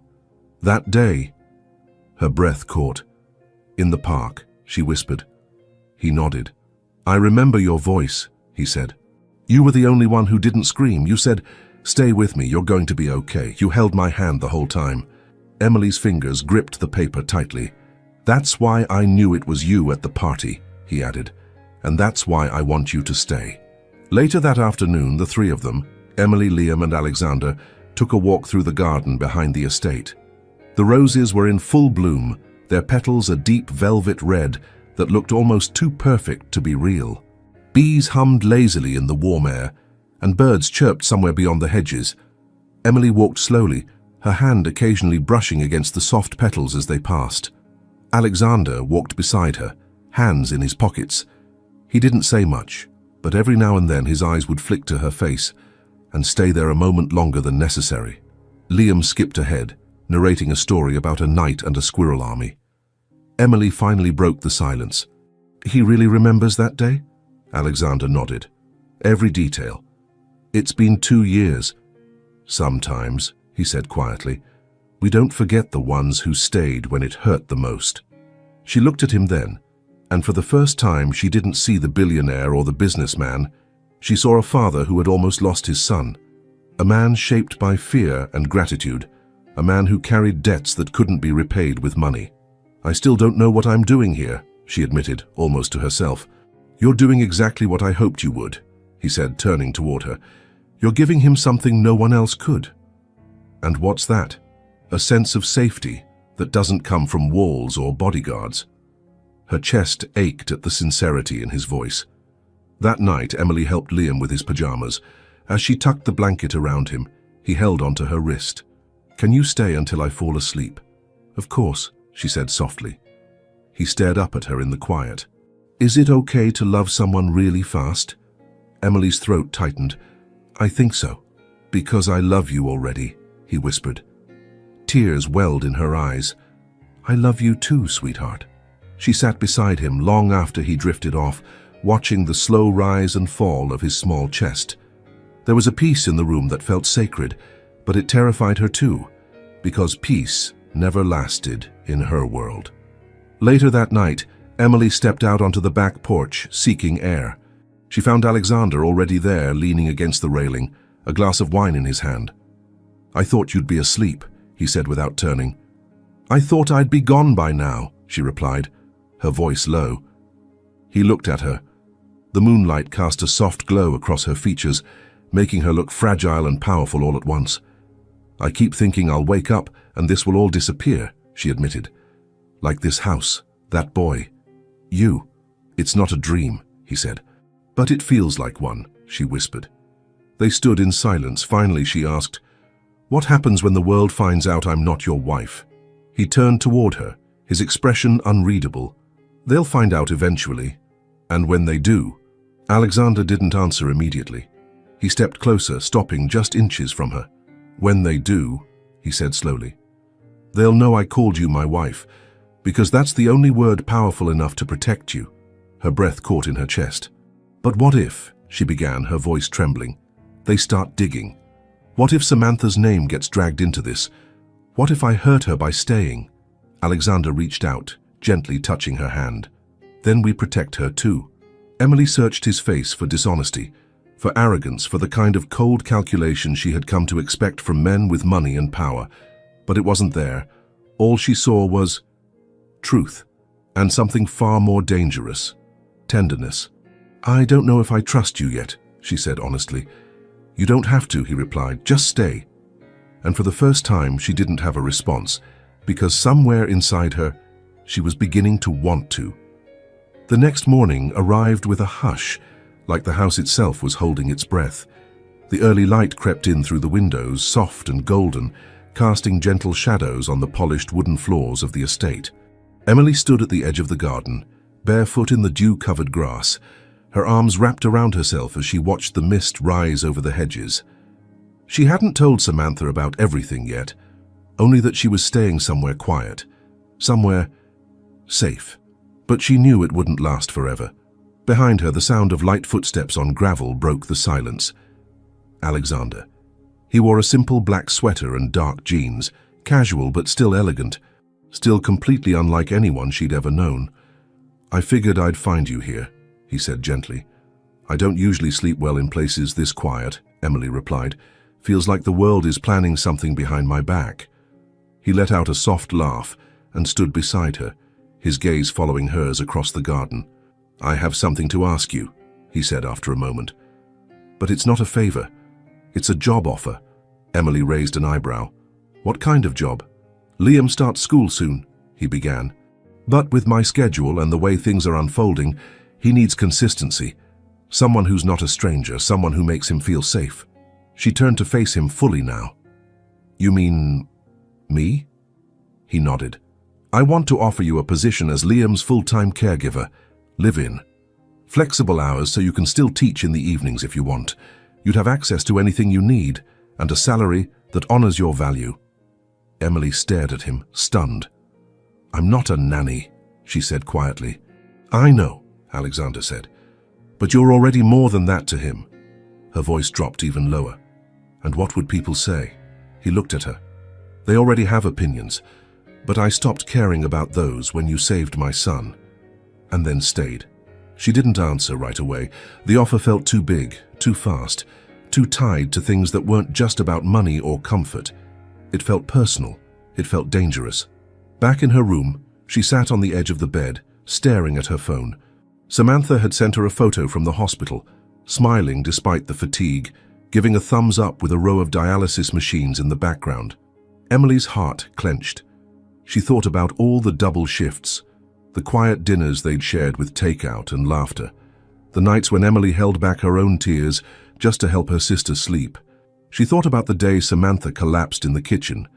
That day." Her breath caught. "In the park," she whispered. He nodded. "I remember your voice," he said. "You were the only one who didn't scream. You said, 'Stay with me, you're going to be okay.' You held my hand the whole time." Emily's fingers gripped the paper tightly. "That's why I knew it was you at the party," he added. "And that's why I want you to stay." Later that afternoon, the three of them, Emily, Liam, and Alexander, took a walk through the garden behind the estate. The roses were in full bloom, their petals a deep velvet red that looked almost too perfect to be real. Bees hummed lazily in the warm air, and birds chirped somewhere beyond the hedges. Emily walked slowly, her hand occasionally brushing against the soft petals as they passed. Alexander walked beside her, hands in his pockets. He didn't say much, but every now and then his eyes would flick to her face and stay there a moment longer than necessary. Liam skipped ahead, narrating a story about a knight and a squirrel army. Emily finally broke the silence. "He really remembers that day?" Alexander nodded. "Every detail. It's been 2 years. Sometimes," he said quietly, "we don't forget the ones who stayed when it hurt the most." She looked at him then, and for the first time she didn't see the billionaire or the businessman. She saw a father who had almost lost his son, a man shaped by fear and gratitude, a man who carried debts that couldn't be repaid with money. "I still don't know what I'm doing here," she admitted, almost to herself. "You're doing exactly what I hoped you would," he said, turning toward her. "You're giving him something no one else could." "And what's that?" "A sense of safety that doesn't come from walls or bodyguards." Her chest ached at the sincerity in his voice. That night, Emily helped Liam with his pajamas. As she tucked the blanket around him, he held onto her wrist. "Can you stay until I fall asleep?" "Of course," she said softly. He stared up at her in the quiet. "Is it okay to love someone really fast?" Emily's throat tightened. "I think so. Because I love you already," he whispered. Tears welled in her eyes. "I love you too, sweetheart." She sat beside him long after he drifted off, watching the slow rise and fall of his small chest. There was a peace in the room that felt sacred, but it terrified her too, because peace never lasted in her world. Later that night, Emily stepped out onto the back porch, seeking air. She found Alexander already there, leaning against the railing, a glass of wine in his hand. "I thought you'd be asleep," he said without turning. "I thought I'd be gone by now," she replied, her voice low. He looked at her. The moonlight cast a soft glow across her features, making her look fragile and powerful all at once. "I keep thinking I'll wake up and this will all disappear," she admitted. "Like this house, that boy, you. It's not a dream," he said. "But it feels like one," she whispered. They stood in silence. Finally, she asked, "What happens when the world finds out I'm not your wife?" He turned toward her, his expression unreadable. "They'll find out eventually. And when they do..." Alexander didn't answer immediately. He stepped closer, stopping just inches from her. "When they do," he said slowly, "they'll know I called you my wife, because that's the only word powerful enough to protect you." Her breath caught in her chest. "But what if," she began, her voice trembling, "they start digging? What if Samantha's name gets dragged into this? What if I hurt her by staying?" Alexander reached out, gently touching her hand. "Then we protect her too." Emily searched his face for dishonesty, for arrogance, for the kind of cold calculation she had come to expect from men with money and power. But it wasn't there. All she saw was truth, and something far more dangerous: tenderness. "I don't know if I trust you yet," she said honestly. "You don't have to," he replied. "Just stay." And for the first time, she didn't have a response, because somewhere inside her, she was beginning to want to. The next morning arrived with a hush, like the house itself was holding its breath. The early light crept in through the windows, soft and golden, casting gentle shadows on the polished wooden floors of the estate. Emily stood at the edge of the garden, barefoot in the dew-covered grass, her arms wrapped around herself as she watched the mist rise over the hedges. She hadn't told Samantha about everything yet, only that she was staying somewhere quiet, somewhere safe. But she knew it wouldn't last forever. Behind her, the sound of light footsteps on gravel broke the silence. Alexander. He wore a simple black sweater and dark jeans, casual but still elegant, still completely unlike anyone she'd ever known. "I figured I'd find you here," he said gently. "I don't usually sleep well in places this quiet," Emily replied. "Feels like the world is planning something behind my back." He let out a soft laugh and stood beside her, his gaze following hers across the garden. "I have something to ask you," he said after a moment. "But it's not a favor. It's a job offer." Emily raised an eyebrow. "What kind of job?" "Liam starts school soon," he began. "But with my schedule and the way things are unfolding, he needs consistency. Someone who's not a stranger, someone who makes him feel safe. She turned to face him fully now. You mean me? He nodded. I want to offer you a position as Liam's full-time caregiver. Live-in. Flexible hours so you can still teach in the evenings if you want. You'd have access to anything you need, and a salary that honors your value. Emily stared at him, stunned. I'm not a nanny, she said quietly. I know, Alexander said. But you're already more than that to him. Her voice dropped even lower. And what would people say? He looked at her. They already have opinions, but I stopped caring about those when you saved my son. And then stayed. She didn't answer right away. The offer felt too big, too fast, too tied to things that weren't just about money or comfort. It felt personal. It felt dangerous. Back in her room, she sat on the edge of the bed, staring at her phone. Samantha had sent her a photo from the hospital, smiling despite the fatigue, giving a thumbs up with a row of dialysis machines in the background. Emily's heart clenched. She thought about all the double shifts, the quiet dinners they'd shared with takeout and laughter, the nights when Emily held back her own tears just to help her sister sleep. She thought about the day Samantha collapsed in the kitchen,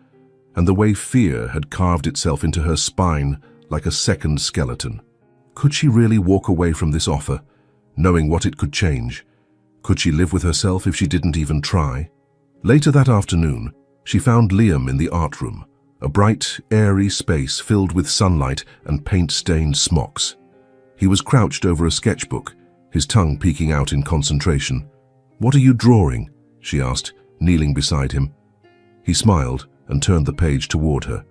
and the way fear had carved itself into her spine like a second skeleton. Could she really walk away from this offer, knowing what it could change? Could she live with herself if she didn't even try? Later that afternoon, she found Liam in the art room, a bright, airy space filled with sunlight and paint-stained smocks. He was crouched over a sketchbook, his tongue peeking out in concentration. What are you drawing? She asked, kneeling beside him. He smiled and turned the page toward her.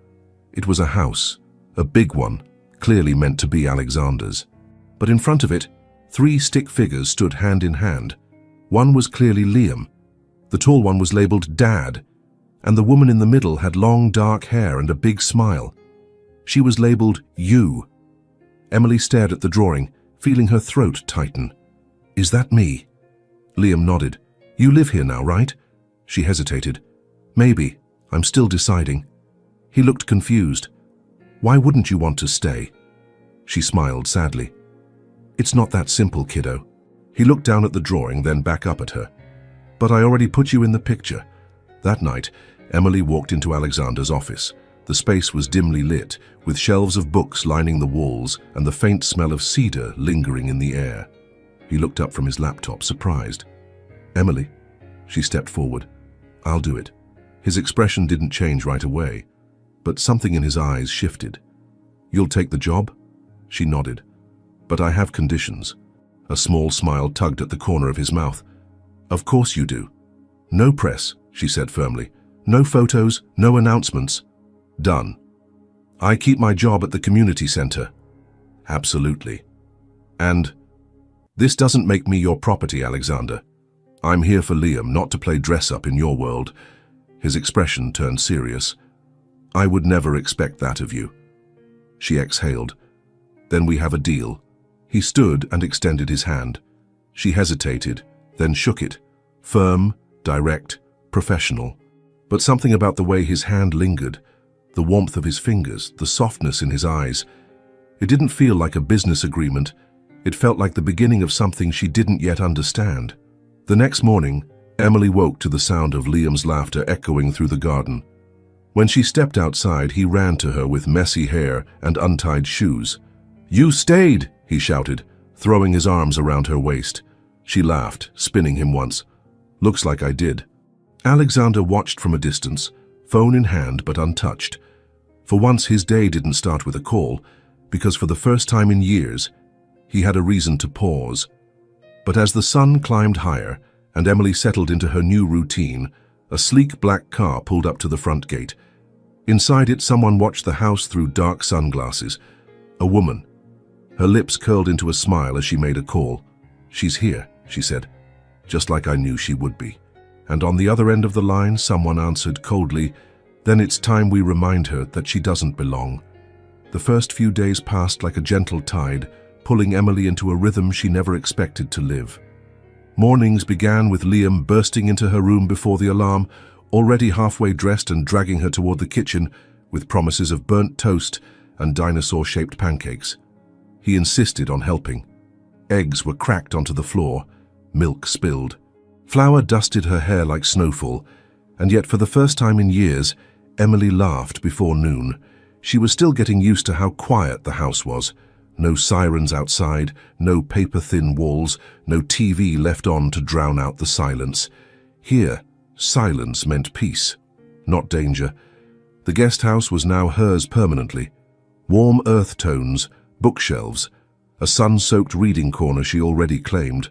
It was a house, a big one, clearly meant to be Alexander's. But in front of it, 3 stick figures stood hand in hand. One was clearly Liam. The tall one was labeled Dad, and the woman in the middle had long dark hair and a big smile. She was labeled You. Emily stared at the drawing, feeling her throat tighten. Is that me? Liam nodded. You live here now, right? She hesitated. Maybe. I'm still deciding. He looked confused. Why wouldn't you want to stay? She smiled sadly. It's not that simple, kiddo. He looked down at the drawing, then back up at her. But I already put you in the picture. That night, Emily walked into Alexander's office. The space was dimly lit, with shelves of books lining the walls and the faint smell of cedar lingering in the air. He looked up from his laptop, surprised. Emily? She stepped forward. I'll do it. His expression didn't change right away, but something in his eyes shifted. You'll take the job? She nodded. But I have conditions. A small smile tugged at the corner of his mouth. Of course you do. No press, she said firmly. No photos, no announcements. Done. I keep my job at the community center. Absolutely. And this doesn't make me your property, Alexander. I'm here for Liam, not to play dress-up in your world. His expression turned serious. I would never expect that of you. She exhaled. Then we have a deal. He stood and extended his hand. She hesitated, then shook it. Firm, direct, professional. But something about the way his hand lingered, the warmth of his fingers, the softness in his eyes. It didn't feel like a business agreement. It felt like the beginning of something she didn't yet understand. The next morning, Emily woke to the sound of Liam's laughter echoing through the garden. When she stepped outside, he ran to her with messy hair and untied shoes. You stayed, he shouted, throwing his arms around her waist. She laughed, spinning him once. Looks like I did. Alexander watched from a distance, phone in hand but untouched. For once his day didn't start with a call, because for the first time in years, he had a reason to pause. But as the sun climbed higher and Emily settled into her new routine, a sleek black car pulled up to the front gate. Inside it, someone watched the house through dark sunglasses. A woman. Her lips curled into a smile as she made a call. She's here, she said, just like I knew she would be. And on the other end of the line, someone answered coldly, then it's time we remind her that she doesn't belong. The first few days passed like a gentle tide, pulling Emily into a rhythm she never expected to live. Mornings began with Liam bursting into her room before the alarm, already halfway dressed and dragging her toward the kitchen with promises of burnt toast and dinosaur-shaped pancakes. He insisted on helping. Eggs were cracked onto the floor, milk spilled. Flour dusted her hair like snowfall, and yet for the first time in years, Emily laughed before noon. She was still getting used to how quiet the house was. No sirens outside, no paper-thin walls, no TV left on to drown out the silence. Here, silence meant peace, not danger. The guest house was now hers permanently. Warm earth tones, bookshelves, a sun-soaked reading corner she already claimed,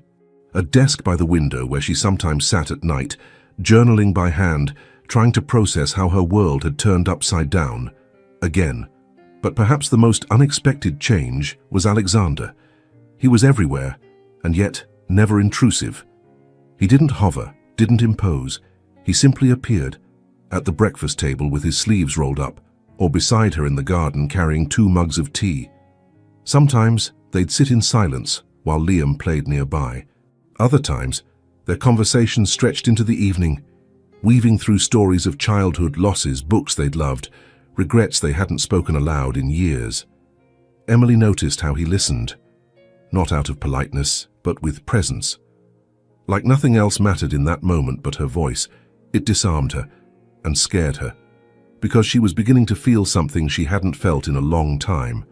a desk by the window where she sometimes sat at night, journaling by hand, trying to process how her world had turned upside down. Again. But perhaps the most unexpected change was Alexander. He was everywhere, and yet never intrusive. He didn't hover, didn't impose. He simply appeared, at the breakfast table with his sleeves rolled up, or beside her in the garden carrying 2 mugs of tea. Sometimes they'd sit in silence while Liam played nearby. Other times, their conversations stretched into the evening, weaving through stories of childhood losses, books they'd loved, regrets they hadn't spoken aloud in years. Emily noticed how he listened, not out of politeness, but with presence. Like nothing else mattered in that moment but her voice, it disarmed her and scared her, because she was beginning to feel something she hadn't felt in a long time.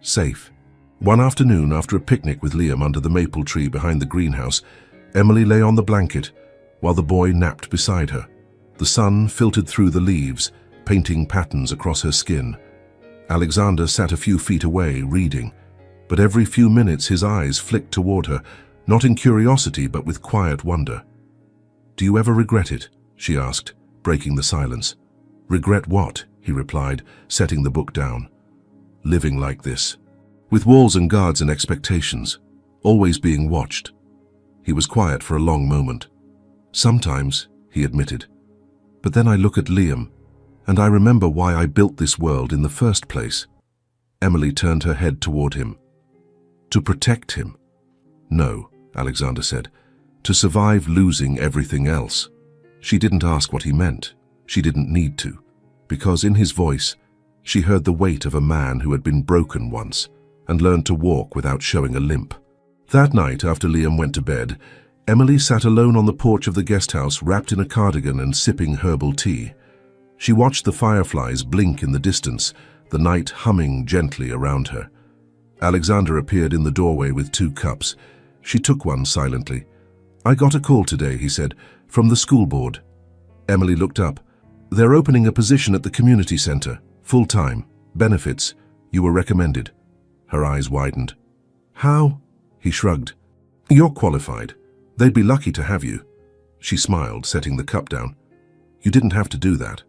Safe. One afternoon, after a picnic with Liam under the maple tree behind the greenhouse, Emily lay on the blanket while the boy napped beside her. The sun filtered through the leaves, painting patterns across her skin. Alexander sat a few feet away, reading, but every few minutes his eyes flicked toward her, not in curiosity but with quiet wonder. "Do you ever regret it?" she asked, breaking the silence. "Regret what?" he replied, setting the book down. "Living like this, with walls and guards and expectations, always being watched." He was quiet for a long moment. "Sometimes," he admitted, "but then I look at Liam, and I remember why I built this world in the first place." Emily turned her head toward him. "To protect him?" "No," Alexander said. "To survive losing everything else." She didn't ask what he meant. She didn't need to, because in his voice, she heard the weight of a man who had been broken once and learned to walk without showing a limp. That night, after Liam went to bed, Emily sat alone on the porch of the guest house, wrapped in a cardigan and sipping herbal tea. She watched the fireflies blink in the distance, the night humming gently around her. Alexander appeared in the doorway with 2 cups. She took one silently. "I got a call today," he said, "from the school board." Emily looked up. "They're opening a position at the community center, full-time, benefits. You were recommended." Her eyes widened. "How?" He shrugged. "You're qualified. They'd be lucky to have you." She smiled, setting the cup down. "You didn't have to do that."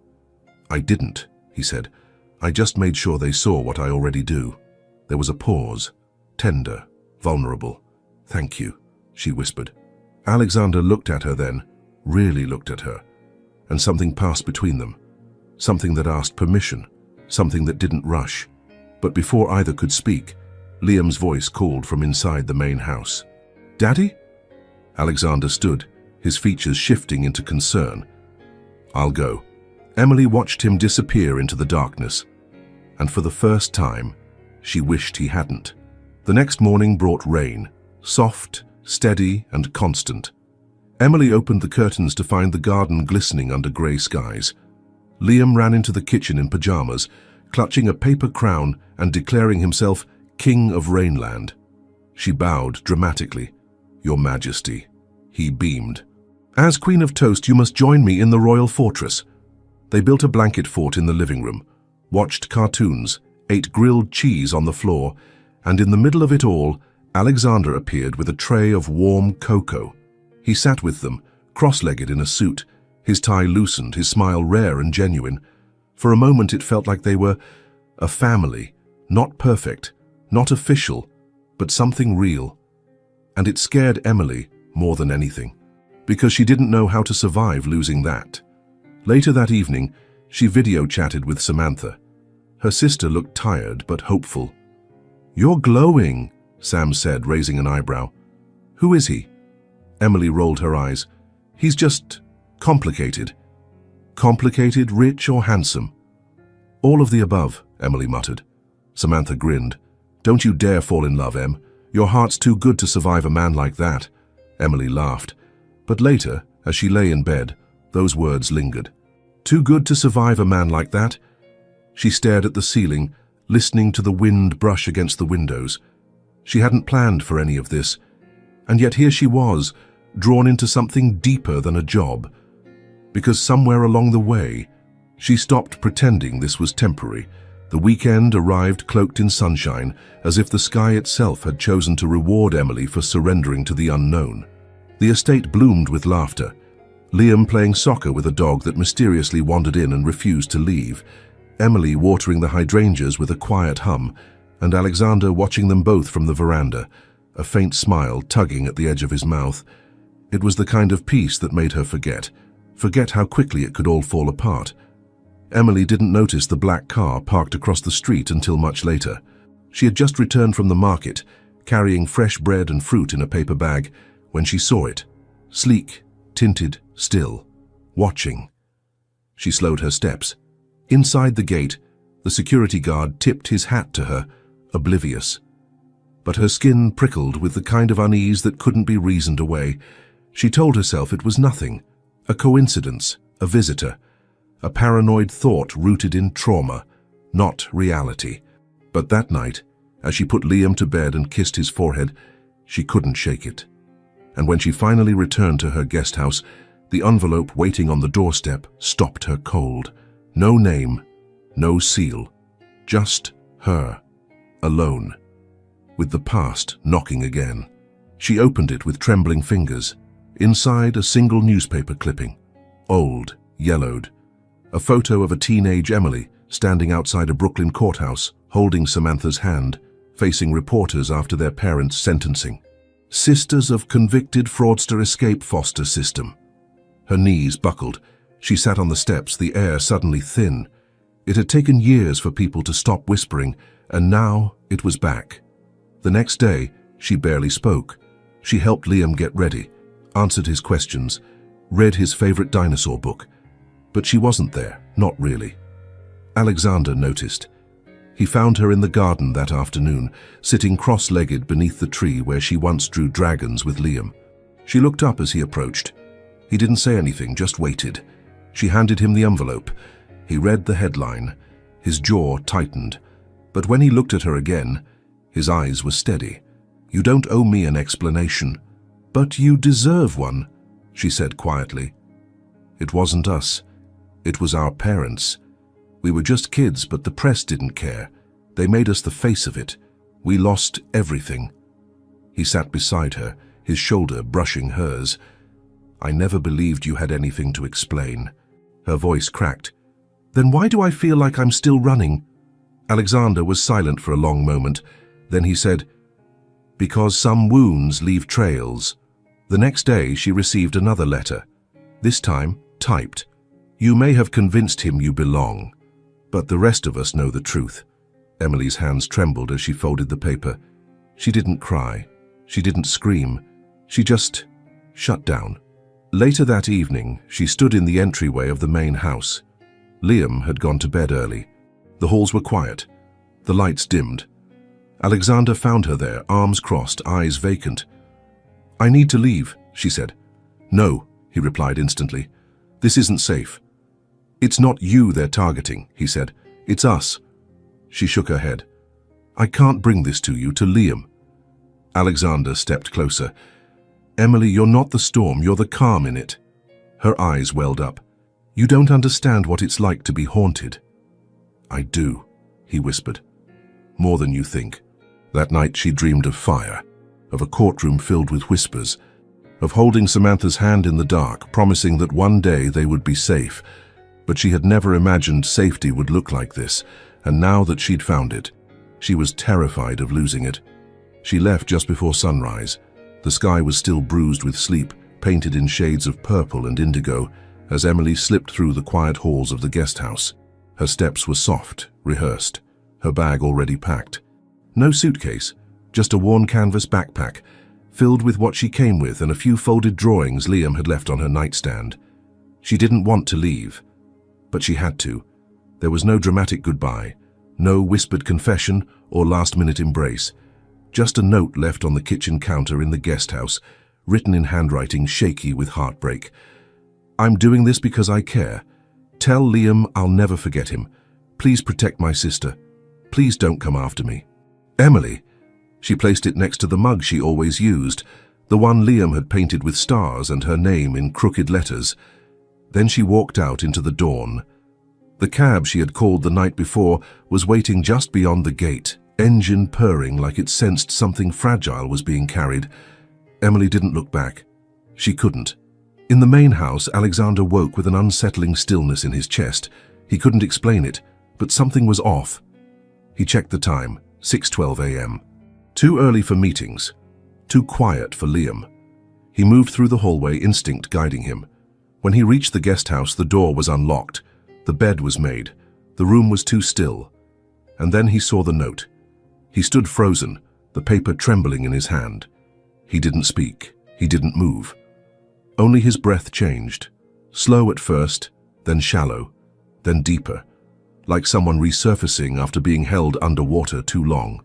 "I didn't," he said. "I just made sure they saw what I already do." There was a pause, tender, vulnerable. "Thank you," she whispered. Alexander looked at her then, really looked at her, and something passed between them. Something that asked permission, something that didn't rush. But before either could speak, Liam's voice called from inside the main house. "Daddy?" Alexander stood, his features shifting into concern. "I'll go." Emily watched him disappear into the darkness, and for the first time, she wished he hadn't. The next morning brought rain, soft, steady, and constant. Emily opened the curtains to find the garden glistening under grey skies. Liam ran into the kitchen in pajamas, clutching a paper crown and declaring himself King of Rainland. She bowed dramatically. "Your Majesty." He beamed. "As Queen of Toast, you must join me in the royal fortress." They built a blanket fort in the living room, watched cartoons, ate grilled cheese on the floor, and in the middle of it all, Alexander appeared with a tray of warm cocoa. He sat with them, cross-legged in a suit, his tie loosened, his smile rare and genuine. For a moment it felt like they were a family, not perfect, not official, but something real. And it scared Emily more than anything, because she didn't know how to survive losing that. Later that evening, she video chatted with Samantha. Her sister looked tired but hopeful. "You're glowing," Sam said, raising an eyebrow. "Who is he?" Emily rolled her eyes. "He's just complicated." "Complicated, rich, or handsome?" "All of the above," Emily muttered. Samantha grinned. "Don't you dare fall in love, Em. Your heart's too good to survive a man like that." Emily laughed. But later, as she lay in bed, those words lingered. Too good to survive a man like that? She stared at the ceiling, listening to the wind brush against the windows. She hadn't planned for any of this, and yet here she was, drawn into something deeper than a job. Because somewhere along the way, she stopped pretending this was temporary. The weekend arrived cloaked in sunshine, as if the sky itself had chosen to reward Emily for surrendering to the unknown. The estate bloomed with laughter. Liam playing soccer with a dog that mysteriously wandered in and refused to leave, Emily watering the hydrangeas with a quiet hum, and Alexander watching them both from the veranda, a faint smile tugging at the edge of his mouth. It was the kind of peace that made her forget how quickly it could all fall apart. Emily didn't notice the black car parked across the street until much later. She had just returned from the market, carrying fresh bread and fruit in a paper bag, when she saw it, sleek, tinted, still, watching. She slowed her steps. Inside the gate, the security guard tipped his hat to her, oblivious. But her skin prickled with the kind of unease that couldn't be reasoned away. She told herself it was nothing, a coincidence, a visitor, a paranoid thought rooted in trauma, not reality. But that night, as she put Liam to bed and kissed his forehead, she couldn't shake it. And when she finally returned to her guest house, the envelope waiting on the doorstep stopped her cold. No name, no seal, just her, alone, with the past knocking again. She opened it with trembling fingers. Inside, a single newspaper clipping, old, yellowed. A photo of a teenage Emily standing outside a Brooklyn courthouse, holding Samantha's hand, facing reporters after their parents' sentencing. Sisters of convicted fraudster escape foster system. Her knees buckled. She sat on the steps, the air suddenly thin. It had taken years for people to stop whispering, and now it was back. The next day, she barely spoke. She helped Liam get ready, answered his questions, read his favorite dinosaur book. But she wasn't there, not really. Alexander noticed. He found her in the garden that afternoon, sitting cross-legged beneath the tree where she once drew dragons with Liam. She looked up as he approached. He didn't say anything, just waited. She handed him the envelope. He read the headline. His jaw tightened. But when he looked at her again, his eyes were steady. "You don't owe me an explanation." "But you deserve one," she said quietly. "It wasn't us. It was our parents. We were just kids, but the press didn't care. They made us the face of it. We lost everything." He sat beside her, his shoulder brushing hers. "I never believed you had anything to explain." Her voice cracked. "Then why do I feel like I'm still running?" Alexander was silent for a long moment. Then he said, "Because some wounds leave trails." The next day she received another letter, this time typed. "You may have convinced him you belong, but the rest of us know the truth." Emily's hands trembled as she folded the paper. She didn't cry. She didn't scream. She just shut down. Later that evening, she stood in the entryway of the main house. Liam had gone to bed early. The halls were quiet. The lights dimmed. Alexander found her there, arms crossed, eyes vacant. "I need to leave," she said. "No," he replied instantly. "This isn't safe." "It's not you they're targeting," he said. "It's us." She shook her head. "I can't bring this to you, to Liam." Alexander stepped closer. "Emily, you're not the storm, you're the calm in it." Her eyes welled up. "You don't understand what it's like to be haunted." "I do," he whispered. "More than you think." That night she dreamed of fire, of a courtroom filled with whispers, of holding Samantha's hand in the dark, promising that one day they would be safe. But she had never imagined safety would look like this, and now that she'd found it, she was terrified of losing it. She left just before sunrise. The sky was still bruised with sleep, painted in shades of purple and indigo, as Emily slipped through the quiet halls of the guest house. Her steps were soft, rehearsed, her bag already packed. No suitcase, just a worn canvas backpack, filled with what she came with and a few folded drawings Liam had left on her nightstand. She didn't want to leave, but she had to. There was no dramatic goodbye, no whispered confession or last-minute embrace. Just a note left on the kitchen counter in the guest house, written in handwriting shaky with heartbreak. "I'm doing this because I care. Tell Liam I'll never forget him. Please protect my sister. Please don't come after me. Emily." She placed it next to the mug she always used, the one Liam had painted with stars and her name in crooked letters. Then she walked out into the dawn. The cab she had called the night before was waiting just beyond the gate, engine purring like it sensed something fragile was being carried. Emily didn't look back. She couldn't. In the main house, Alexander woke with an unsettling stillness in his chest. He couldn't explain it, but something was off. He checked the time, 6:12 a.m. Too early for meetings, too quiet for Liam. He moved through the hallway, instinct guiding him. When he reached the guest house, the door was unlocked. The bed was made. The room was too still. And then he saw the note. He stood frozen, the paper trembling in his hand. He didn't speak. He didn't move. Only his breath changed. Slow at first, then shallow, then deeper, like someone resurfacing after being held underwater too long.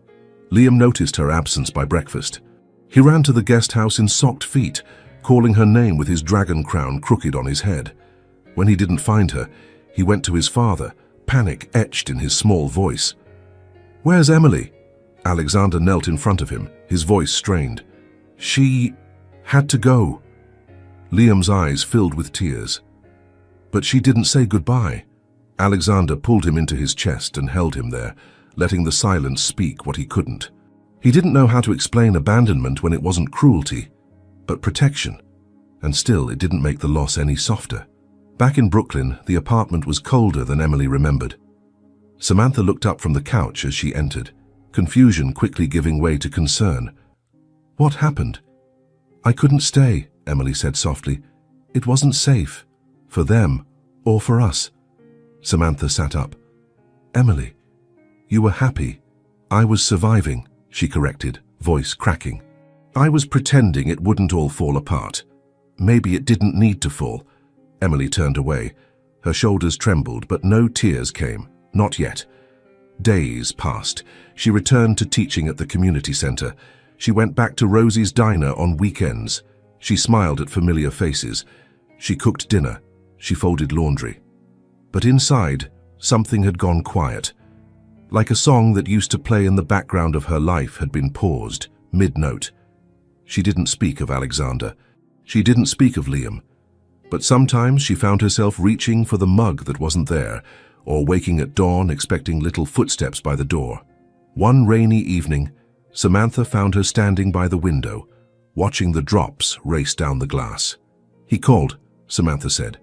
Liam noticed her absence by breakfast. He ran to the guest house in socked feet, calling her name with his dragon crown crooked on his head. When he didn't find her, he went to his father, panic etched in his small voice. "Where's Emily?" Alexander knelt in front of him, his voice strained. "She had to go." Liam's eyes filled with tears. "But she didn't say goodbye." Alexander pulled him into his chest and held him there, letting the silence speak what he couldn't. He didn't know how to explain abandonment when it wasn't cruelty, but protection. And still, it didn't make the loss any softer. Back in Brooklyn, the apartment was colder than Emily remembered. Samantha looked up from the couch as she entered, confusion quickly giving way to concern. "What happened?" "I couldn't stay," Emily said softly. "It wasn't safe, for them or for us." Samantha sat up. "Emily, you were happy. I was surviving," she corrected, voice cracking. "I was pretending it wouldn't all fall apart. Maybe it didn't need to fall." Emily turned away. Her shoulders trembled, but no tears came. Not yet. Days passed. She returned to teaching at the community center. She went back to Rosie's diner on weekends. She smiled at familiar faces. She cooked dinner. She folded laundry. But inside, something had gone quiet. Like a song that used to play in the background of her life had been paused, mid-note. She didn't speak of Alexander. She didn't speak of Liam. But sometimes she found herself reaching for the mug that wasn't there, or waking at dawn expecting little footsteps by the door. One rainy evening, Samantha found her standing by the window, watching the drops race down the glass. "He called," Samantha said.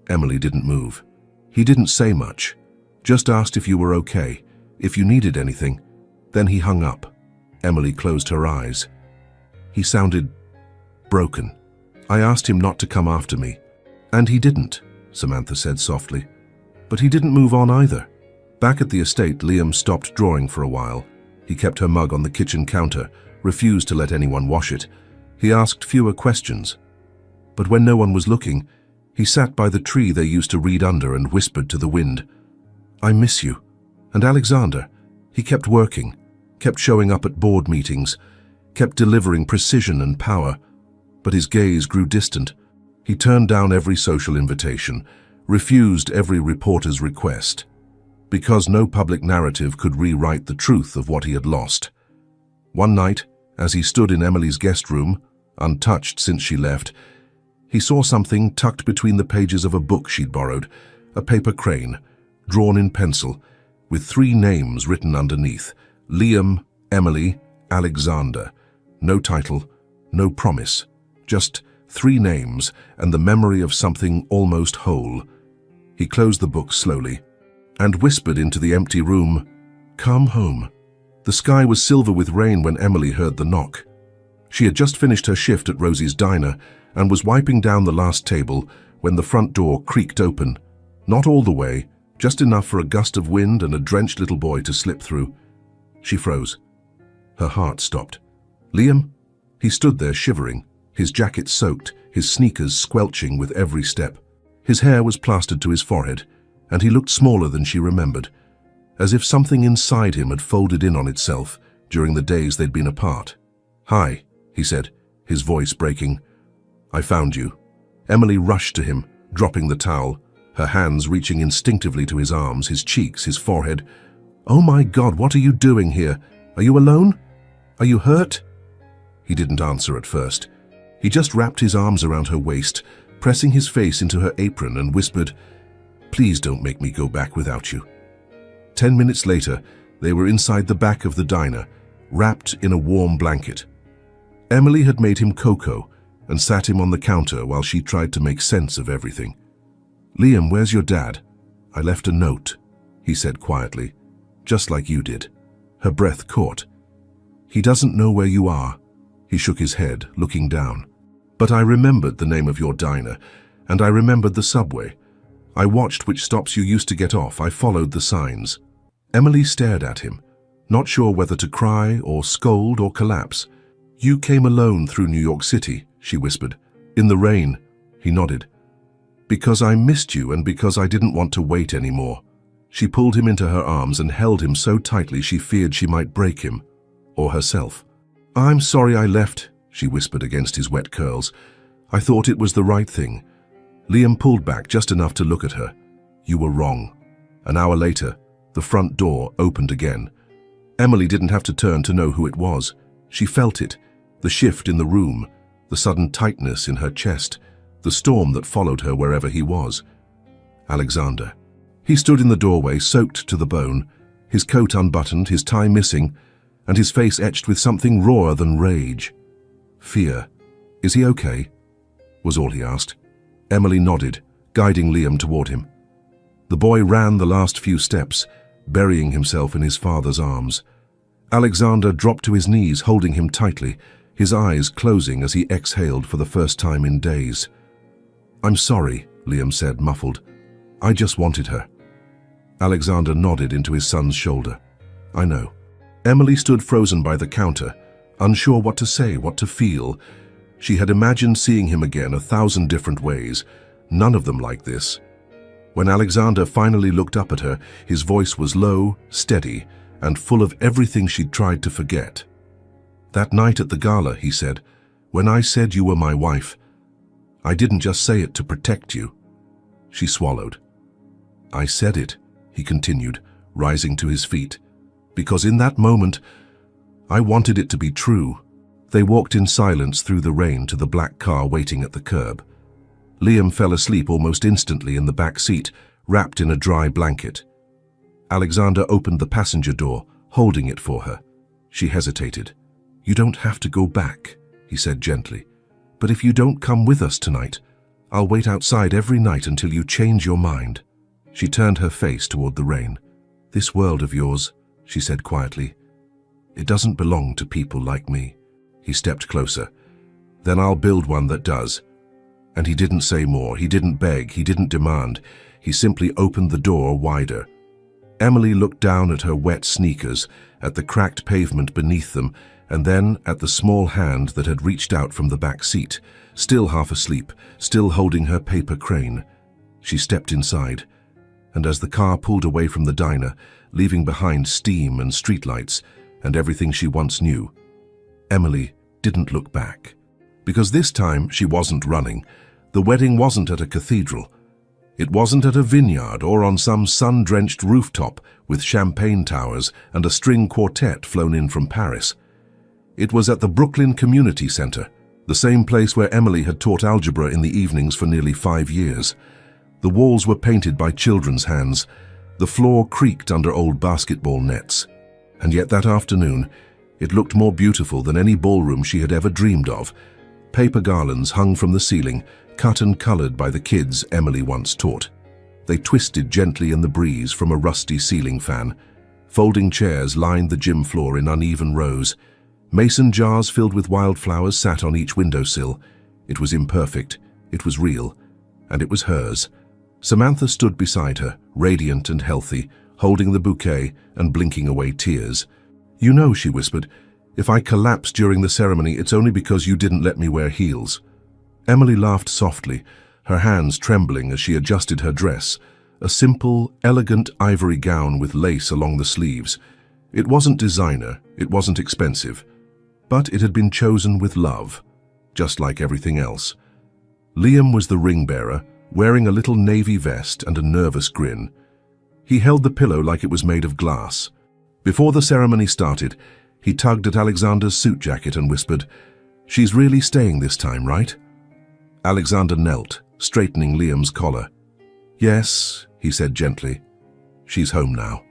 Emily didn't move. He didn't say much, just asked if you were okay, if you needed anything. Then he hung up. Emily closed her eyes. He sounded broken. "I asked him not to come after me, and he didn't," Samantha said softly. But he didn't move on either. Back at the estate, Liam stopped drawing for a while. He kept her mug on the kitchen counter, refused to let anyone wash it. He asked fewer questions. But when no one was looking, he sat by the tree they used to read under and whispered to the wind. "I miss you." And Alexander, he kept working, kept showing up at board meetings, kept delivering precision and power. But his gaze grew distant. He turned down every social invitation, refused every reporter's request, because no public narrative could rewrite the truth of what he had lost. One night, as he stood in Emily's guest room, untouched since she left, he saw something tucked between the pages of a book she'd borrowed, a paper crane, drawn in pencil, with 3 names written underneath: Liam, Emily, Alexander. No title, no promise, just 3 names and the memory of something almost whole. He closed the book slowly and whispered into the empty room, "Come home." The sky was silver with rain when Emily heard the knock. She had just finished her shift at Rosie's diner and was wiping down the last table when the front door creaked open. Not all the way, just enough for a gust of wind and a drenched little boy to slip through. She froze. Her heart stopped. Liam? He stood there shivering, his jacket soaked, his sneakers squelching with every step. His hair was plastered to his forehead, and he looked smaller than she remembered, as if something inside him had folded in on itself during the days they'd been apart. "Hi," he said, his voice breaking. "I found you." Emily rushed to him, dropping the towel, her hands reaching instinctively to his arms, his cheeks, his forehead. "Oh my God, what are you doing here? Are you alone? Are you hurt?" He didn't answer at first. He just wrapped his arms around her waist, pressing his face into her apron, and whispered, "Please don't make me go back without you." 10 minutes later, they were inside the back of the diner, wrapped in a warm blanket. Emily had made him cocoa and sat him on the counter while she tried to make sense of everything. "Liam, where's your dad?" "I left a note," he said quietly, "just like you did." Her breath caught. "He doesn't know where you are." He shook his head, looking down. "But I remembered the name of your diner, and I remembered the subway. I watched which stops you used to get off. I followed the signs." Emily stared at him, not sure whether to cry or scold or collapse. "You came alone through New York City," she whispered. "In the rain." He nodded. "Because I missed you and because I didn't want to wait anymore." She pulled him into her arms and held him so tightly she feared she might break him, or herself. "I'm sorry I left," she whispered against his wet curls. "I thought it was the right thing." Liam pulled back just enough to look at her. "You were wrong." An hour later, the front door opened again. Emily didn't have to turn to know who it was. She felt it, the shift in the room, the sudden tightness in her chest, the storm that followed her wherever he was. Alexander. He stood in the doorway, soaked to the bone, his coat unbuttoned, his tie missing, and his face etched with something rawer than rage. Fear. "Is he okay?" was all he asked. Emily nodded, guiding Liam toward him. The boy ran the last few steps, burying himself in his father's arms. Alexander dropped to his knees, holding him tightly, his eyes closing as he exhaled for the first time in days. "I'm sorry," Liam said, muffled. "I just wanted her." Alexander nodded into his son's shoulder. "I know." Emily stood frozen by the counter, unsure what to say, what to feel. She had imagined seeing him again 1,000 different ways, none of them like this. When Alexander finally looked up at her, his voice was low, steady, and full of everything she'd tried to forget. "That night at the gala," he said, "when I said you were my wife, I didn't just say it to protect you." She swallowed. "I said it," he continued, rising to his feet, "because in that moment, I wanted it to be true." They walked in silence through the rain to the black car waiting at the curb. Liam fell asleep almost instantly in the back seat, wrapped in a dry blanket. Alexander opened the passenger door, holding it for her. She hesitated. "You don't have to go back," he said gently. "But if you don't come with us tonight, I'll wait outside every night until you change your mind." She turned her face toward the rain. "This world of yours," she said quietly, "it doesn't belong to people like me." He stepped closer. "Then I'll build one that does." And he didn't say more, he didn't beg, he didn't demand. He simply opened the door wider. Emily looked down at her wet sneakers, at the cracked pavement beneath them, and then at the small hand that had reached out from the back seat, still half asleep, still holding her paper crane. She stepped inside, and as the car pulled away from the diner, leaving behind steam and streetlights and everything she once knew, Emily didn't look back. Because this time she wasn't running. The wedding wasn't at a cathedral. It wasn't at a vineyard or on some sun-drenched rooftop with champagne towers and a string quartet flown in from Paris. It was at the Brooklyn Community Center, the same place where Emily had taught algebra in the evenings for nearly 5 years. The walls were painted by children's hands. The floor creaked under old basketball nets. And yet that afternoon, it looked more beautiful than any ballroom she had ever dreamed of. Paper garlands hung from the ceiling, cut and colored by the kids Emily once taught. They twisted gently in the breeze from a rusty ceiling fan. Folding chairs lined the gym floor in uneven rows. Mason jars filled with wildflowers sat on each windowsill. It was imperfect, it was real, and it was hers. Samantha stood beside her, radiant and healthy, holding the bouquet and blinking away tears. "You know," she whispered, "if I collapse during the ceremony, it's only because you didn't let me wear heels." Emily laughed softly, her hands trembling as she adjusted her dress, a simple, elegant ivory gown with lace along the sleeves. It wasn't designer, it wasn't expensive, but it had been chosen with love. just like everything else. Liam was the ring bearer, wearing a little navy vest and a nervous grin. He held the pillow like it was made of glass. Before the ceremony started, he tugged at Alexander's suit jacket and whispered, "She's really staying this time, right?" Alexander knelt, straightening Liam's collar. "Yes," he said gently. "She's home now."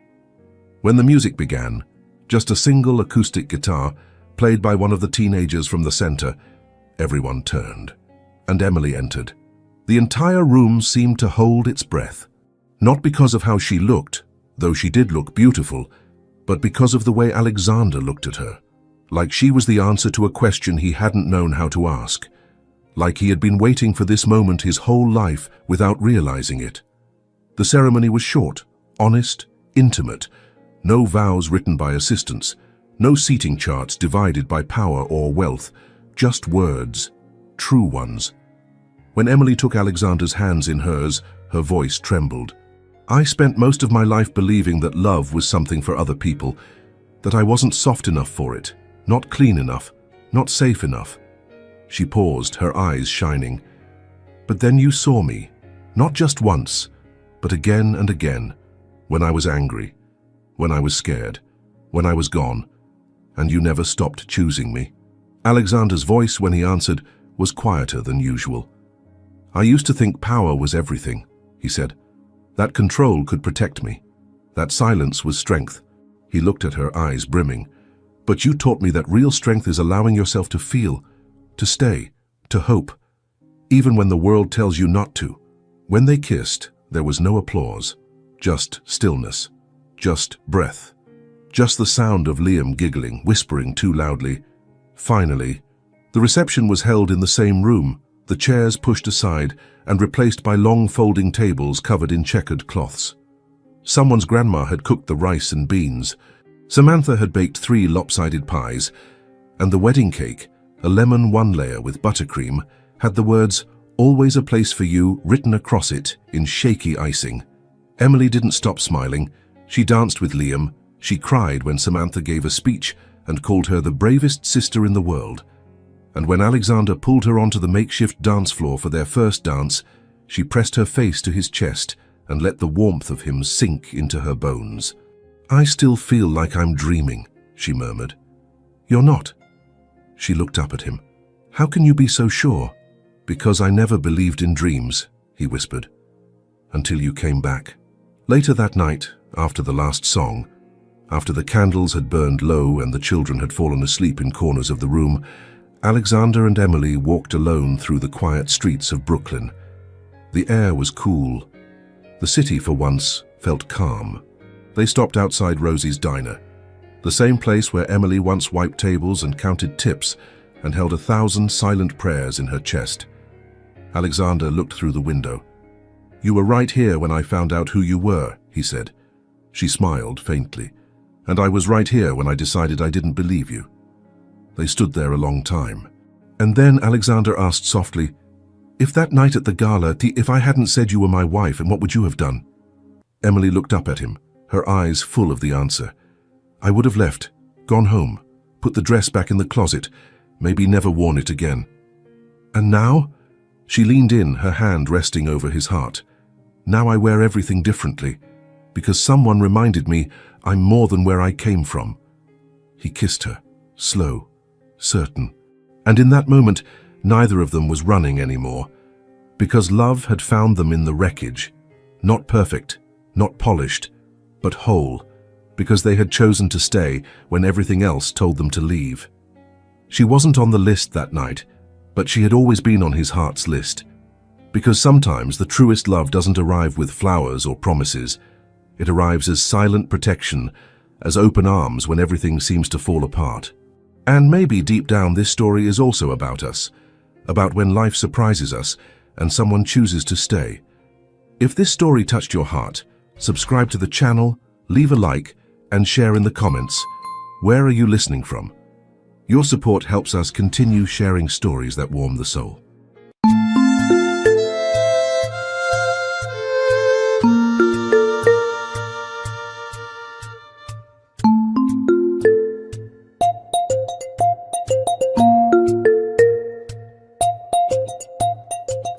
When the music began, just a single acoustic guitar, played by one of the teenagers from the center, everyone turned, and Emily entered. The entire room seemed to hold its breath, not because of how she looked, though she did look beautiful, but because of the way Alexander looked at her, like she was the answer to a question he hadn't known how to ask, like he had been waiting for this moment his whole life without realizing it. The ceremony was short, honest, intimate, no vows written by assistants, no seating charts divided by power or wealth, just words, true ones. When Emily took Alexander's hands in hers, her voice trembled. "I spent most of my life believing that love was something for other people, that I wasn't soft enough for it, not clean enough, not safe enough." She paused, her eyes shining. "But then you saw me, not just once, but again and again, when I was angry, when I was scared, when I was gone, and you never stopped choosing me." Alexander's voice, when he answered, was quieter than usual. "I used to think power was everything," he said. "That control could protect me. That silence was strength." He looked at her, eyes brimming. "But you taught me that real strength is allowing yourself to feel, to stay, to hope, even when the world tells you not to." When they kissed, there was no applause, just stillness, just breath, just the sound of Liam giggling, whispering too loudly. Finally, the reception was held in the same room, the chairs pushed aside and replaced by long folding tables covered in checkered cloths. Someone's grandma had cooked the rice and beans. Samantha had baked 3 lopsided pies, and the wedding cake, a lemon one-layer with buttercream, had the words, "Always a place for you," written across it in shaky icing. Emily didn't stop smiling. She danced with Liam. She cried when Samantha gave a speech and called her the bravest sister in the world. And when Alexander pulled her onto the makeshift dance floor for their first dance, she pressed her face to his chest and let the warmth of him sink into her bones. "I still feel like I'm dreaming," she murmured. "You're not." She looked up at him. "How can you be so sure?" "Because I never believed in dreams," he whispered, "until you came back." Later that night, after the last song, after the candles had burned low and the children had fallen asleep in corners of the room, Alexander and Emily walked alone through the quiet streets of Brooklyn. The air was cool. The city, for once, felt calm. They stopped outside Rosie's diner, the same place where Emily once wiped tables and counted tips and held 1,000 silent prayers in her chest. Alexander looked through the window. "You were right here when I found out who you were," he said. She smiled faintly. "And I was right here when I decided I didn't believe you." They stood there a long time. And then Alexander asked softly, "If that night at the gala, if I hadn't said you were my wife, and what would you have done?" Emily looked up at him, her eyes full of the answer. "I would have left, gone home, put the dress back in the closet, maybe never worn it again." "And now?" She leaned in, her hand resting over his heart. "Now I wear everything differently, because someone reminded me I'm more than where I came from." He kissed her, slow, certain. And in that moment, neither of them was running anymore, because love had found them in the wreckage, not perfect, not polished, but whole, because they had chosen to stay when everything else told them to leave. She wasn't on the list that night, but she had always been on his heart's list, because sometimes the truest love doesn't arrive with flowers or promises. It arrives as silent protection, as open arms when everything seems to fall apart. And maybe deep down this story is also about us, about when life surprises us and someone chooses to stay. If this story touched your heart, subscribe to the channel, leave a like, and share in the comments. Where are you listening from? Your support helps us continue sharing stories that warm the soul.